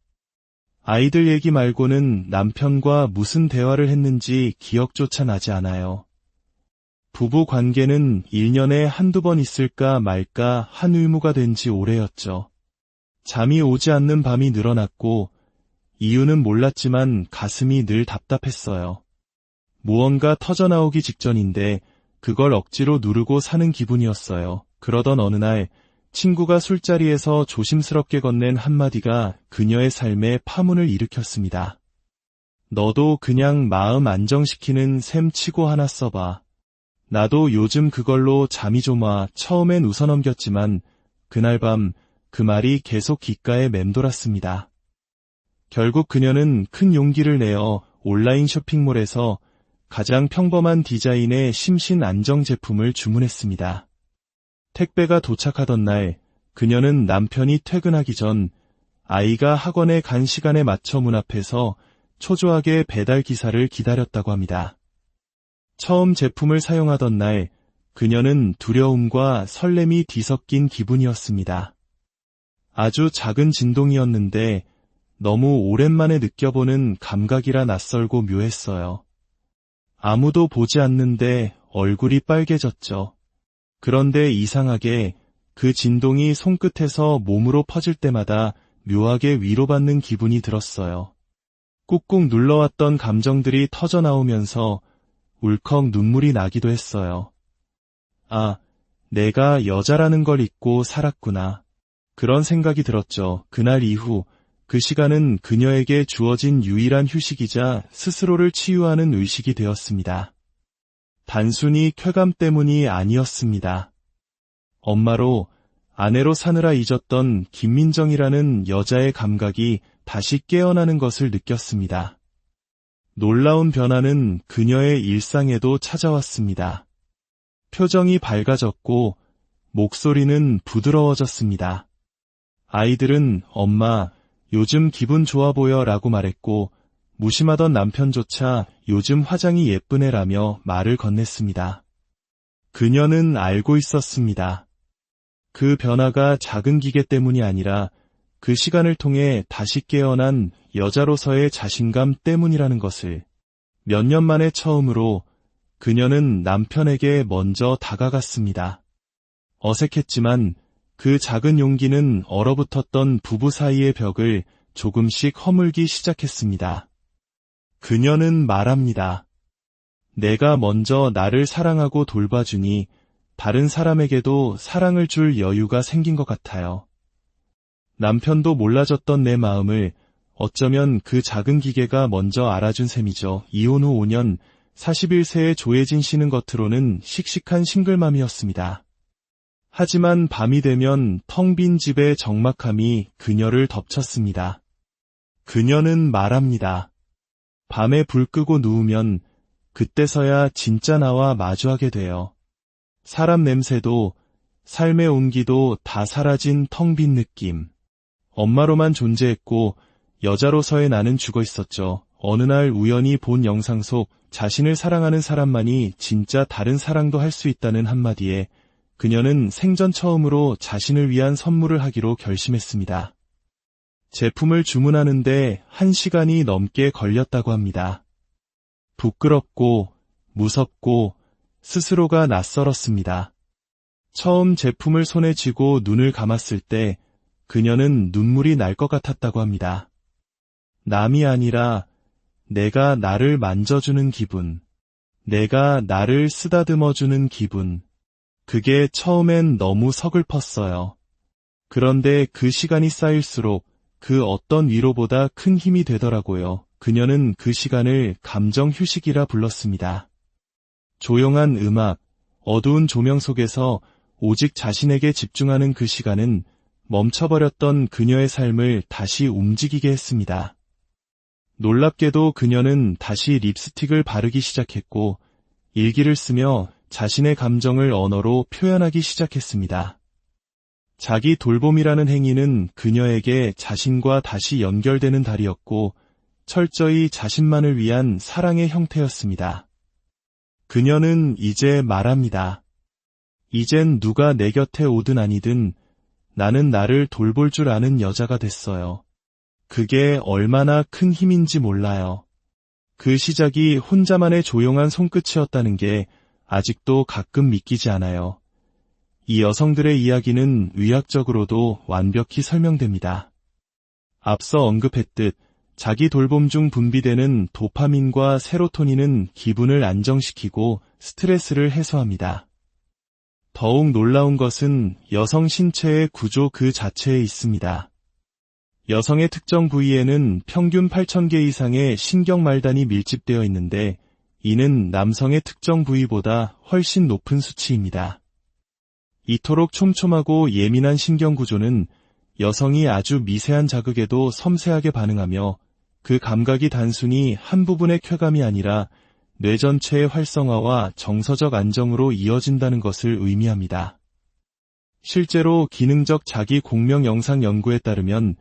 아이들 얘기 말고는 남편과 무슨 대화를 했는지 기억조차 나지 않아요. 부부 관계는 1년에 한두 번 있을까 말까 한 의무가 된 지 오래였죠. 잠이 오지 않는 밤이 늘어났고 이유는 몰랐지만 가슴이 늘 답답했어요. 무언가 터져나오기 직전인데 그걸 억지로 누르고 사는 기분이었어요. 그러던 어느 날 친구가 술자리에서 조심스럽게 건넨 한마디가 그녀의 삶에 파문을 일으켰습니다. 너도 그냥 마음 안정시키는 셈 치고 하나 써봐. 나도 요즘 그걸로 잠이 좀 와. 처음엔 웃어넘겼지만 그날 밤 그 말이 계속 귓가에 맴돌았습니다. 결국 그녀는 큰 용기를 내어 온라인 쇼핑몰에서 가장 평범한 디자인의 심신 안정 제품을 주문했습니다. 택배가 도착하던 날 그녀는 남편이 퇴근하기 전 아이가 학원에 간 시간에 맞춰 문 앞에서 초조하게 배달 기사를 기다렸다고 합니다. 처음 제품을 사용하던 날 그녀는 두려움과 설렘이 뒤섞인 기분이었습니다. 아주 작은 진동이었는데 너무 오랜만에 느껴보는 감각이라 낯설고 묘했어요. 아무도 보지 않는데 얼굴이 빨개졌죠. 그런데 이상하게 그 진동이 손끝에서 몸으로 퍼질 때마다 묘하게 위로받는 기분이 들었어요. 꾹꾹 눌러왔던 감정들이 터져나오면서 울컥 눈물이 나기도 했어요. 아, 내가 여자라는 걸 잊고 살았구나. 그런 생각이 들었죠. 그날 이후 그 시간은 그녀에게 주어진 유일한 휴식이자 스스로를 치유하는 의식이 되었습니다. 단순히 쾌감 때문이 아니었습니다. 엄마로, 아내로 사느라 잊었던 김민정이라는 여자의 감각이 다시 깨어나는 것을 느꼈습니다. 놀라운 변화는 그녀의 일상에도 찾아왔습니다. 표정이 밝아졌고 목소리는 부드러워졌습니다. 아이들은 엄마, 요즘 기분 좋아 보여 라고 말했고 무심하던 남편조차 요즘 화장이 예쁘네라며 말을 건넸습니다. 그녀는 알고 있었습니다. 그 변화가 작은 기계 때문이 아니라 그 시간을 통해 다시 깨어난 여자로서의 자신감 때문이라는 것을. 몇 년 만에 처음으로 그녀는 남편에게 먼저 다가갔습니다. 어색했지만 그 작은 용기는 얼어붙었던 부부 사이의 벽을 조금씩 허물기 시작했습니다. 그녀는 말합니다. 내가 먼저 나를 사랑하고 돌봐주니 다른 사람에게도 사랑을 줄 여유가 생긴 것 같아요. 남편도 몰라줬던 내 마음을 어쩌면 그 작은 기계가 먼저 알아준 셈이죠. 이혼 후 5년, 41세의 조혜진 씨는 겉으로는 씩씩한 싱글맘이었습니다. 하지만 밤이 되면 텅 빈 집의 적막함이 그녀를 덮쳤습니다. 그녀는 말합니다. 밤에 불 끄고 누우면 그때서야 진짜 나와 마주하게 돼요. 사람 냄새도 삶의 온기도 다 사라진 텅 빈 느낌. 엄마로만 존재했고 여자로서의 나는 죽어 있었죠. 어느 날 우연히 본 영상 속 자신을 사랑하는 사람만이 진짜 다른 사랑도 할 수 있다는 한마디에 그녀는 생전 처음으로 자신을 위한 선물을 하기로 결심했습니다. 제품을 주문하는데 1시간이 넘게 걸렸다고 합니다. 부끄럽고 무섭고 스스로가 낯설었습니다. 처음 제품을 손에 쥐고 눈을 감았을 때 그녀는 눈물이 날 것 같았다고 합니다. 남이 아니라 내가 나를 만져주는 기분, 내가 나를 쓰다듬어주는 기분, 그게 처음엔 너무 서글펐어요. 그런데 그 시간이 쌓일수록 그 어떤 위로보다 큰 힘이 되더라고요. 그녀는 그 시간을 감정 휴식이라 불렀습니다. 조용한 음악, 어두운 조명 속에서 오직 자신에게 집중하는 그 시간은 멈춰버렸던 그녀의 삶을 다시 움직이게 했습니다. 놀랍게도 그녀는 다시 립스틱을 바르기 시작했고 일기를 쓰며 자신의 감정을 언어로 표현하기 시작했습니다. 자기 돌봄이라는 행위는 그녀에게 자신과 다시 연결되는 달이었고 철저히 자신만을 위한 사랑의 형태였습니다. 그녀는 이제 말합니다. 이젠 누가 내 곁에 오든 아니든 나는 나를 돌볼 줄 아는 여자가 됐어요. 그게 얼마나 큰 힘인지 몰라요. 그 시작이 혼자만의 조용한 손끝이었다는 게 아직도 가끔 믿기지 않아요. 이 여성들의 이야기는 의학적으로도 완벽히 설명됩니다. 앞서 언급했듯 자기 돌봄 중 분비되는 도파민과 세로토닌은 기분을 안정시키고 스트레스를 해소합니다. 더욱 놀라운 것은 여성 신체의 구조 그 자체에 있습니다. 여성의 특정 부위에는 평균 8,000개 이상의 신경말단이 밀집되어 있는데 이는 남성의 특정 부위보다 훨씬 높은 수치입니다. 이토록 촘촘하고 예민한 신경구조는 여성이 아주 미세한 자극에도 섬세하게 반응하며 그 감각이 단순히 한 부분의 쾌감이 아니라 뇌 전체의 활성화와 정서적 안정으로 이어진다는 것을 의미합니다. 실제로 기능적 자기 공명 영상 연구에 따르면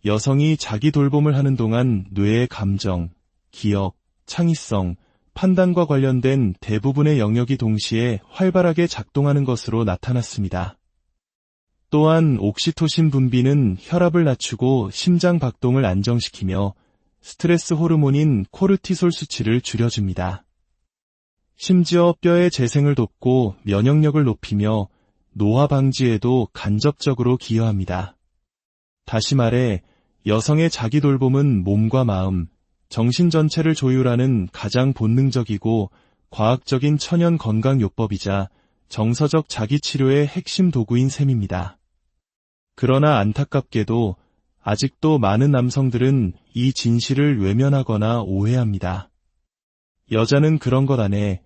여성이 자기 돌봄을 하는 동안 뇌의 감정, 기억, 창의성, 판단과 관련된 대부분의 영역이 동시에 활발하게 작동하는 것으로 나타났습니다. 또한 옥시토신 분비는 혈압을 낮추고 심장 박동을 안정시키며 스트레스 호르몬인 코르티솔 수치를 줄여줍니다. 심지어 뼈의 재생을 돕고 면역력을 높이며 노화 방지에도 간접적으로 기여합니다. 다시 말해 여성의 자기 돌봄은 몸과 마음, 정신 전체를 조율하는 가장 본능적이고 과학적인 천연 건강요법이자 정서적 자기치료의 핵심 도구인 셈입니다. 그러나 안타깝게도 아직도 많은 남성들은 이 진실을 외면하거나 오해합니다. 여자는 그런 것 안 해,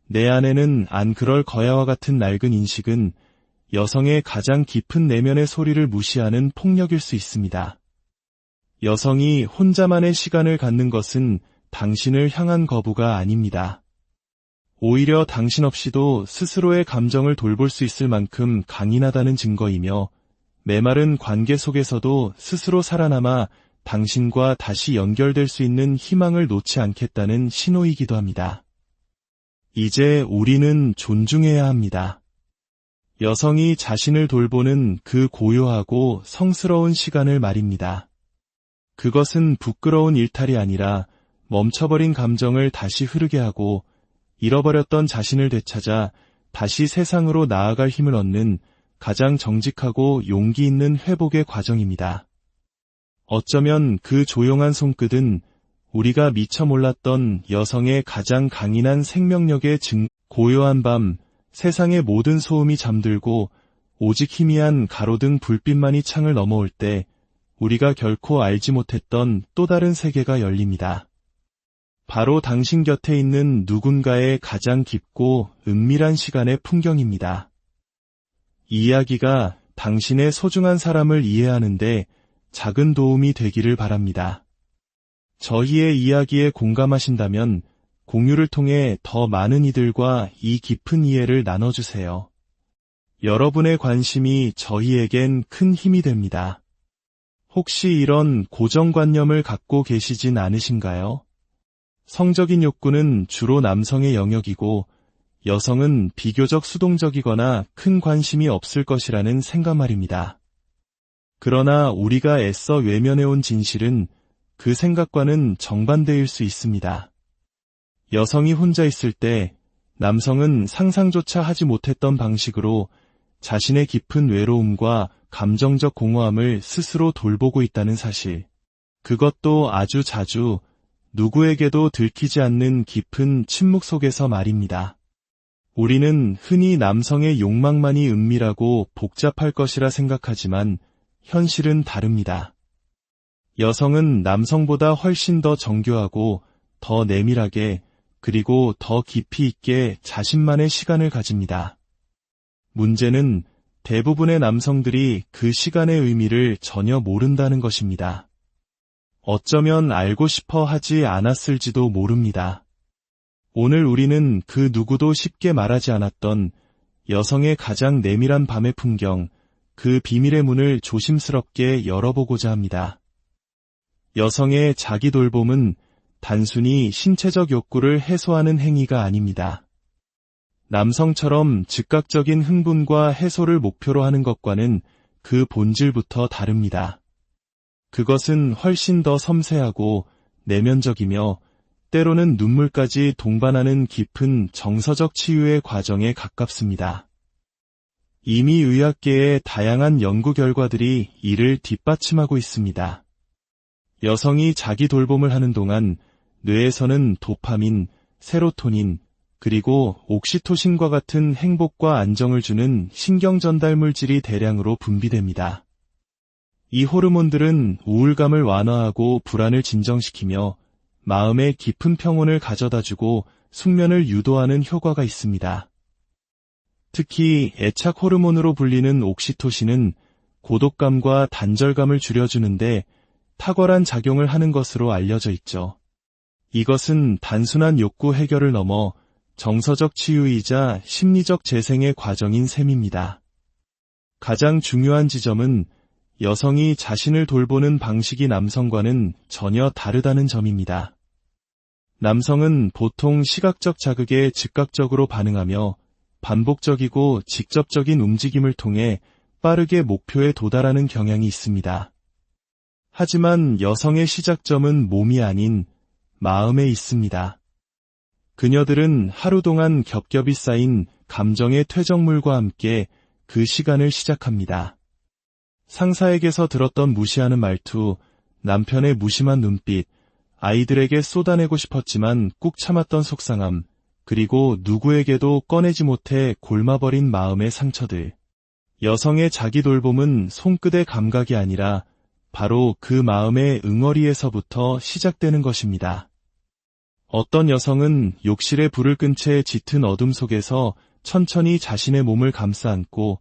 내 아내는 안 그럴 거야와 같은 낡은 인식은 여성의 가장 깊은 내면의 소리를 무시하는 폭력일 수 있습니다. 여성이 혼자만의 시간을 갖는 것은 당신을 향한 거부가 아닙니다. 오히려 당신 없이도 스스로의 감정을 돌볼 수 있을 만큼 강인하다는 증거이며 메마른 관계 속에서도 스스로 살아남아 당신과 다시 연결될 수 있는 희망을 놓지 않겠다는 신호이기도 합니다. 이제 우리는 존중해야 합니다. 여성이 자신을 돌보는 그 고요하고 성스러운 시간을 말입니다. 그것은 부끄러운 일탈이 아니라 멈춰버린 감정을 다시 흐르게 하고 잃어버렸던 자신을 되찾아 다시 세상으로 나아갈 힘을 얻는 가장 정직하고 용기 있는 회복의 과정입니다. 어쩌면 그 조용한 손끝은 우리가 미처 몰랐던 여성의 가장 강인한 생명력의 고요한 밤, 세상의 모든 소음이 잠들고 오직 희미한 가로등 불빛만이 창을 넘어올 때 우리가 결코 알지 못했던 또 다른 세계가 열립니다. 바로 당신 곁에 있는 누군가의 가장 깊고 은밀한 시간의 풍경입니다. 이 이야기가 당신의 소중한 사람을 이해하는데 작은 도움이 되기를 바랍니다. 저희의 이야기에 공감하신다면 공유를 통해 더 많은 이들과 이 깊은 이해를 나눠주세요. 여러분의 관심이 저희에겐 큰 힘이 됩니다. 혹시 이런 고정관념을 갖고 계시진 않으신가요? 성적인 욕구는 주로 남성의 영역이고 여성은 비교적 수동적이거나 큰 관심이 없을 것이라는 생각 말입니다. 그러나 우리가 애써 외면해온 진실은 그 생각과는 정반대일 수 있습니다. 여성이 혼자 있을 때 남성은 상상조차 하지 못했던 방식으로 자신의 깊은 외로움과 감정적 공허함을 스스로 돌보고 있다는 사실. 그것도 아주 자주 누구에게도 들키지 않는 깊은 침묵 속에서 말입니다. 우리는 흔히 남성의 욕망만이 은밀하고 복잡할 것이라 생각하지만 현실은 다릅니다. 여성은 남성보다 훨씬 더 정교하고 더 내밀하게 그리고 더 깊이 있게 자신만의 시간을 가집니다. 문제는 대부분의 남성들이 그 시간의 의미를 전혀 모른다는 것입니다. 어쩌면 알고 싶어 하지 않았을지도 모릅니다. 오늘 우리는 그 누구도 쉽게 말하지 않았던 여성의 가장 내밀한 밤의 풍경, 그 비밀의 문을 조심스럽게 열어보고자 합니다. 여성의 자기 돌봄은 단순히 신체적 욕구를 해소하는 행위가 아닙니다. 남성처럼 즉각적인 흥분과 해소를 목표로 하는 것과는 그 본질부터 다릅니다. 그것은 훨씬 더 섬세하고 내면적이며 때로는 눈물까지 동반하는 깊은 정서적 치유의 과정에 가깝습니다. 이미 의학계의 다양한 연구 결과들이 이를 뒷받침하고 있습니다. 여성이 자기 돌봄을 하는 동안 뇌에서는 도파민, 세로토닌, 그리고 옥시토신과 같은 행복과 안정을 주는 신경 전달 물질이 대량으로 분비됩니다. 이 호르몬들은 우울감을 완화하고 불안을 진정시키며 마음의 깊은 평온을 가져다주고 숙면을 유도하는 효과가 있습니다. 특히 애착 호르몬으로 불리는 옥시토신은 고독감과 단절감을 줄여주는데 탁월한 작용을 하는 것으로 알려져 있죠. 이것은 단순한 욕구 해결을 넘어 정서적 치유이자 심리적 재생의 과정인 셈입니다. 가장 중요한 지점은 여성이 자신을 돌보는 방식이 남성과는 전혀 다르다는 점입니다. 남성은 보통 시각적 자극에 즉각적으로 반응하며 반복적이고 직접적인 움직임을 통해 빠르게 목표에 도달하는 경향이 있습니다. 하지만 여성의 시작점은 몸이 아닌 마음에 있습니다. 그녀들은 하루 동안 겹겹이 쌓인 감정의 퇴적물과 함께 그 시간을 시작합니다. 상사에게서 들었던 무시하는 말투, 남편의 무심한 눈빛, 아이들에게 쏟아내고 싶었지만 꾹 참았던 속상함, 그리고 누구에게도 꺼내지 못해 골마버린 마음의 상처들. 여성의 자기 돌봄은 손끝의 감각이 아니라 바로 그 마음의 응어리에서부터 시작되는 것입니다. 어떤 여성은 욕실에 불을 끈 채 짙은 어둠 속에서 천천히 자신의 몸을 감싸 안고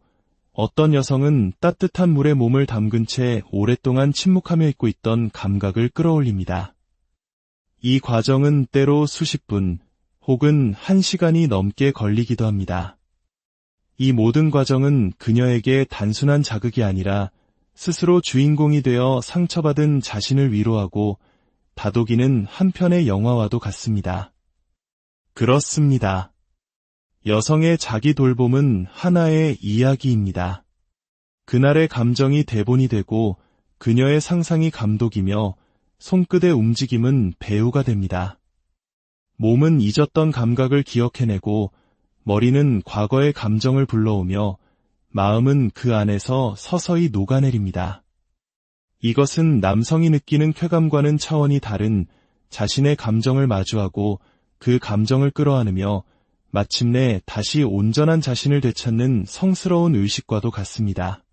어떤 여성은 따뜻한 물에 몸을 담근 채 오랫동안 침묵하며 있고 있던 감각을 끌어올립니다. 이 과정은 때로 수십 분 혹은 1시간이 넘게 걸리기도 합니다. 이 모든 과정은 그녀에게 단순한 자극이 아니라 스스로 주인공이 되어 상처받은 자신을 위로하고 다독이는 한 편의 영화와도 같습니다. 그렇습니다. 여성의 자기 돌봄은 하나의 이야기입니다. 그날의 감정이 대본이 되고 그녀의 상상이 감독이며 손끝의 움직임은 배우가 됩니다. 몸은 잊었던 감각을 기억해내고 머리는 과거의 감정을 불러오며 마음은 그 안에서 서서히 녹아내립니다. 이것은 남성이 느끼는 쾌감과는 차원이 다른 자신의 감정을 마주하고 그 감정을 끌어안으며 마침내 다시 온전한 자신을 되찾는 성스러운 의식과도 같습니다.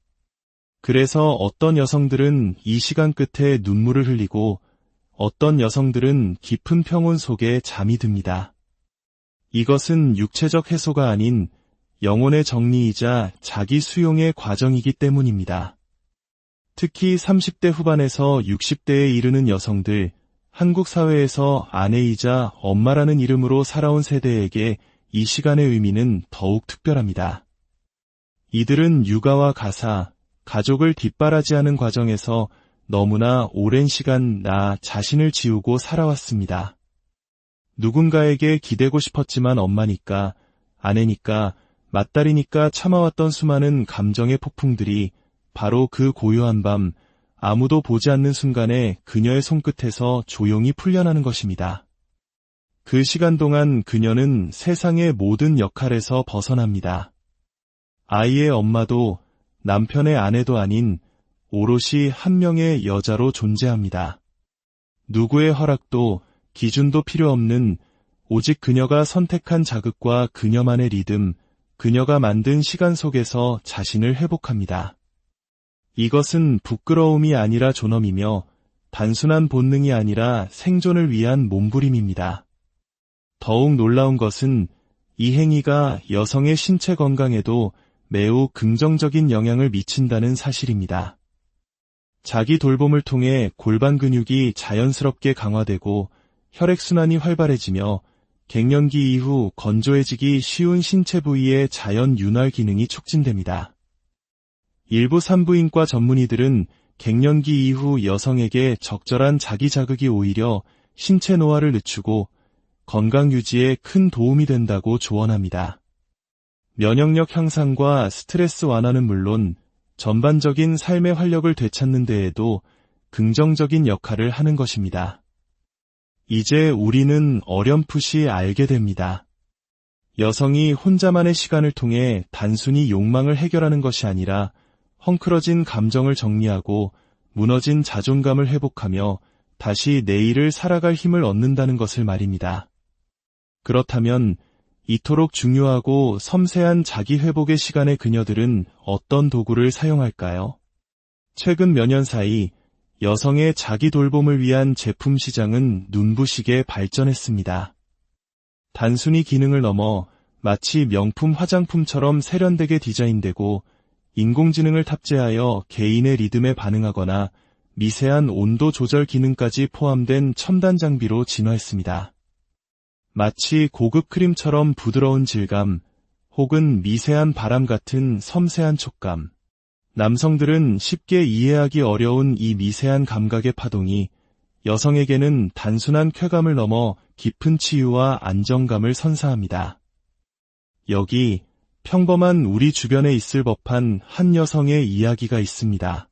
그래서 어떤 여성들은 이 시간 끝에 눈물을 흘리고 어떤 여성들은 깊은 평온 속에 잠이 듭니다. 이것은 육체적 해소가 아닌 영혼의 정리이자 자기 수용의 과정이기 때문입니다. 특히 30대 후반에서 60대에 이르는 여성들, 한국 사회에서 아내이자 엄마라는 이름으로 살아온 세대에게 이 시간의 의미는 더욱 특별합니다. 이들은 육아와 가사, 가족을 뒷바라지하는 과정에서 너무나 오랜 시간 나 자신을 지우고 살아왔습니다. 누군가에게 기대고 싶었지만 엄마니까, 아내니까, 맏딸이니까 참아왔던 수많은 감정의 폭풍들이 바로 그 고요한 밤, 아무도 보지 않는 순간에 그녀의 손끝에서 조용히 풀려나는 것입니다. 그 시간 동안 그녀는 세상의 모든 역할에서 벗어납니다. 아이의 엄마도 남편의 아내도 아닌 오롯이 한 명의 여자로 존재합니다. 누구의 허락도 기준도 필요 없는 오직 그녀가 선택한 자극과 그녀만의 리듬, 그녀가 만든 시간 속에서 자신을 회복합니다. 이것은 부끄러움이 아니라 존엄이며 단순한 본능이 아니라 생존을 위한 몸부림입니다. 더욱 놀라운 것은 이 행위가 여성의 신체 건강에도 매우 긍정적인 영향을 미친다는 사실입니다. 자기 돌봄을 통해 골반 근육이 자연스럽게 강화되고 혈액순환이 활발해지며 갱년기 이후 건조해지기 쉬운 신체 부위의 자연 윤활 기능이 촉진됩니다. 일부 산부인과 전문의들은 갱년기 이후 여성에게 적절한 자기 자극이 오히려 신체 노화를 늦추고 건강 유지에 큰 도움이 된다고 조언합니다. 면역력 향상과 스트레스 완화는 물론 전반적인 삶의 활력을 되찾는 데에도 긍정적인 역할을 하는 것입니다. 이제 우리는 어렴풋이 알게 됩니다. 여성이 혼자만의 시간을 통해 단순히 욕망을 해결하는 것이 아니라 헝클어진 감정을 정리하고 무너진 자존감을 회복하며 다시 내일을 살아갈 힘을 얻는다는 것을 말입니다. 그렇다면 이토록 중요하고 섬세한 자기 회복의 시간에 그녀들은 어떤 도구를 사용할까요? 최근 몇 년 사이 여성의 자기 돌봄을 위한 제품 시장은 눈부시게 발전했습니다. 단순히 기능을 넘어 마치 명품 화장품처럼 세련되게 디자인되고 인공지능을 탑재하여 개인의 리듬에 반응하거나 미세한 온도 조절 기능까지 포함된 첨단 장비로 진화했습니다. 마치 고급 크림처럼 부드러운 질감, 혹은 미세한 바람 같은 섬세한 촉감. 남성들은 쉽게 이해하기 어려운 이 미세한 감각의 파동이 여성에게는 단순한 쾌감을 넘어 깊은 치유와 안정감을 선사합니다. 여기 평범한 우리 주변에 있을 법한 한 여성의 이야기가 있습니다.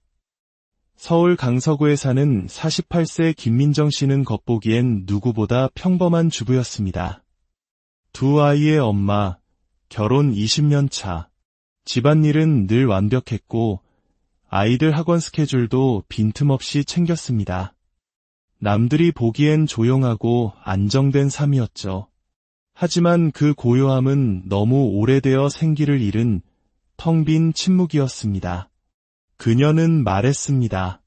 서울 강서구에 사는 48세 김민정 씨는 겉보기엔 누구보다 평범한 주부였습니다. 두 아이의 엄마, 결혼 20년 차, 집안일은 늘 완벽했고 아이들 학원 스케줄도 빈틈없이 챙겼습니다. 남들이 보기엔 조용하고 안정된 삶이었죠. 하지만 그 고요함은 너무 오래되어 생기를 잃은 텅 빈 침묵이었습니다. 그녀는 말했습니다.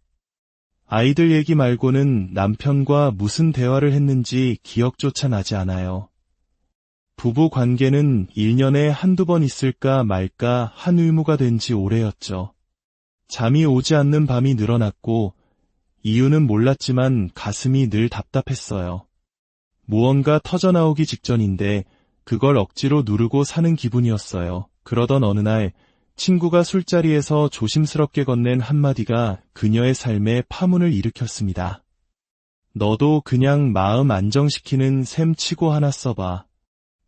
아이들 얘기 말고는 남편과 무슨 대화를 했는지 기억조차 나지 않아요. 부부 관계는 1년에 한두 번 있을까 말까 한 의무가 된 지 오래였죠. 잠이 오지 않는 밤이 늘어났고 이유는 몰랐지만 가슴이 늘 답답했어요. 무언가 터져나오기 직전인데 그걸 억지로 누르고 사는 기분이었어요. 그러던 어느 날 친구가 술자리에서 조심스럽게 건넨 한마디가 그녀의 삶에 파문을 일으켰습니다. 너도 그냥 마음 안정시키는 셈 치고 하나 써봐.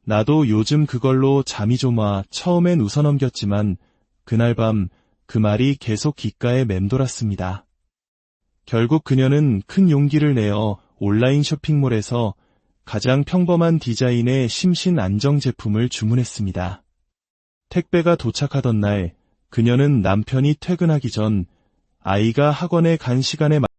나도 요즘 그걸로 잠이 좀 와 처음엔 웃어넘겼지만 그날 밤 그 말이 계속 귓가에 맴돌았습니다. 결국 그녀는 큰 용기를 내어 온라인 쇼핑몰에서 가장 평범한 디자인의 심신 안정 제품을 주문했습니다. 택배가 도착하던 날 그녀는 남편이 퇴근하기 전 아이가 학원에 간 시간에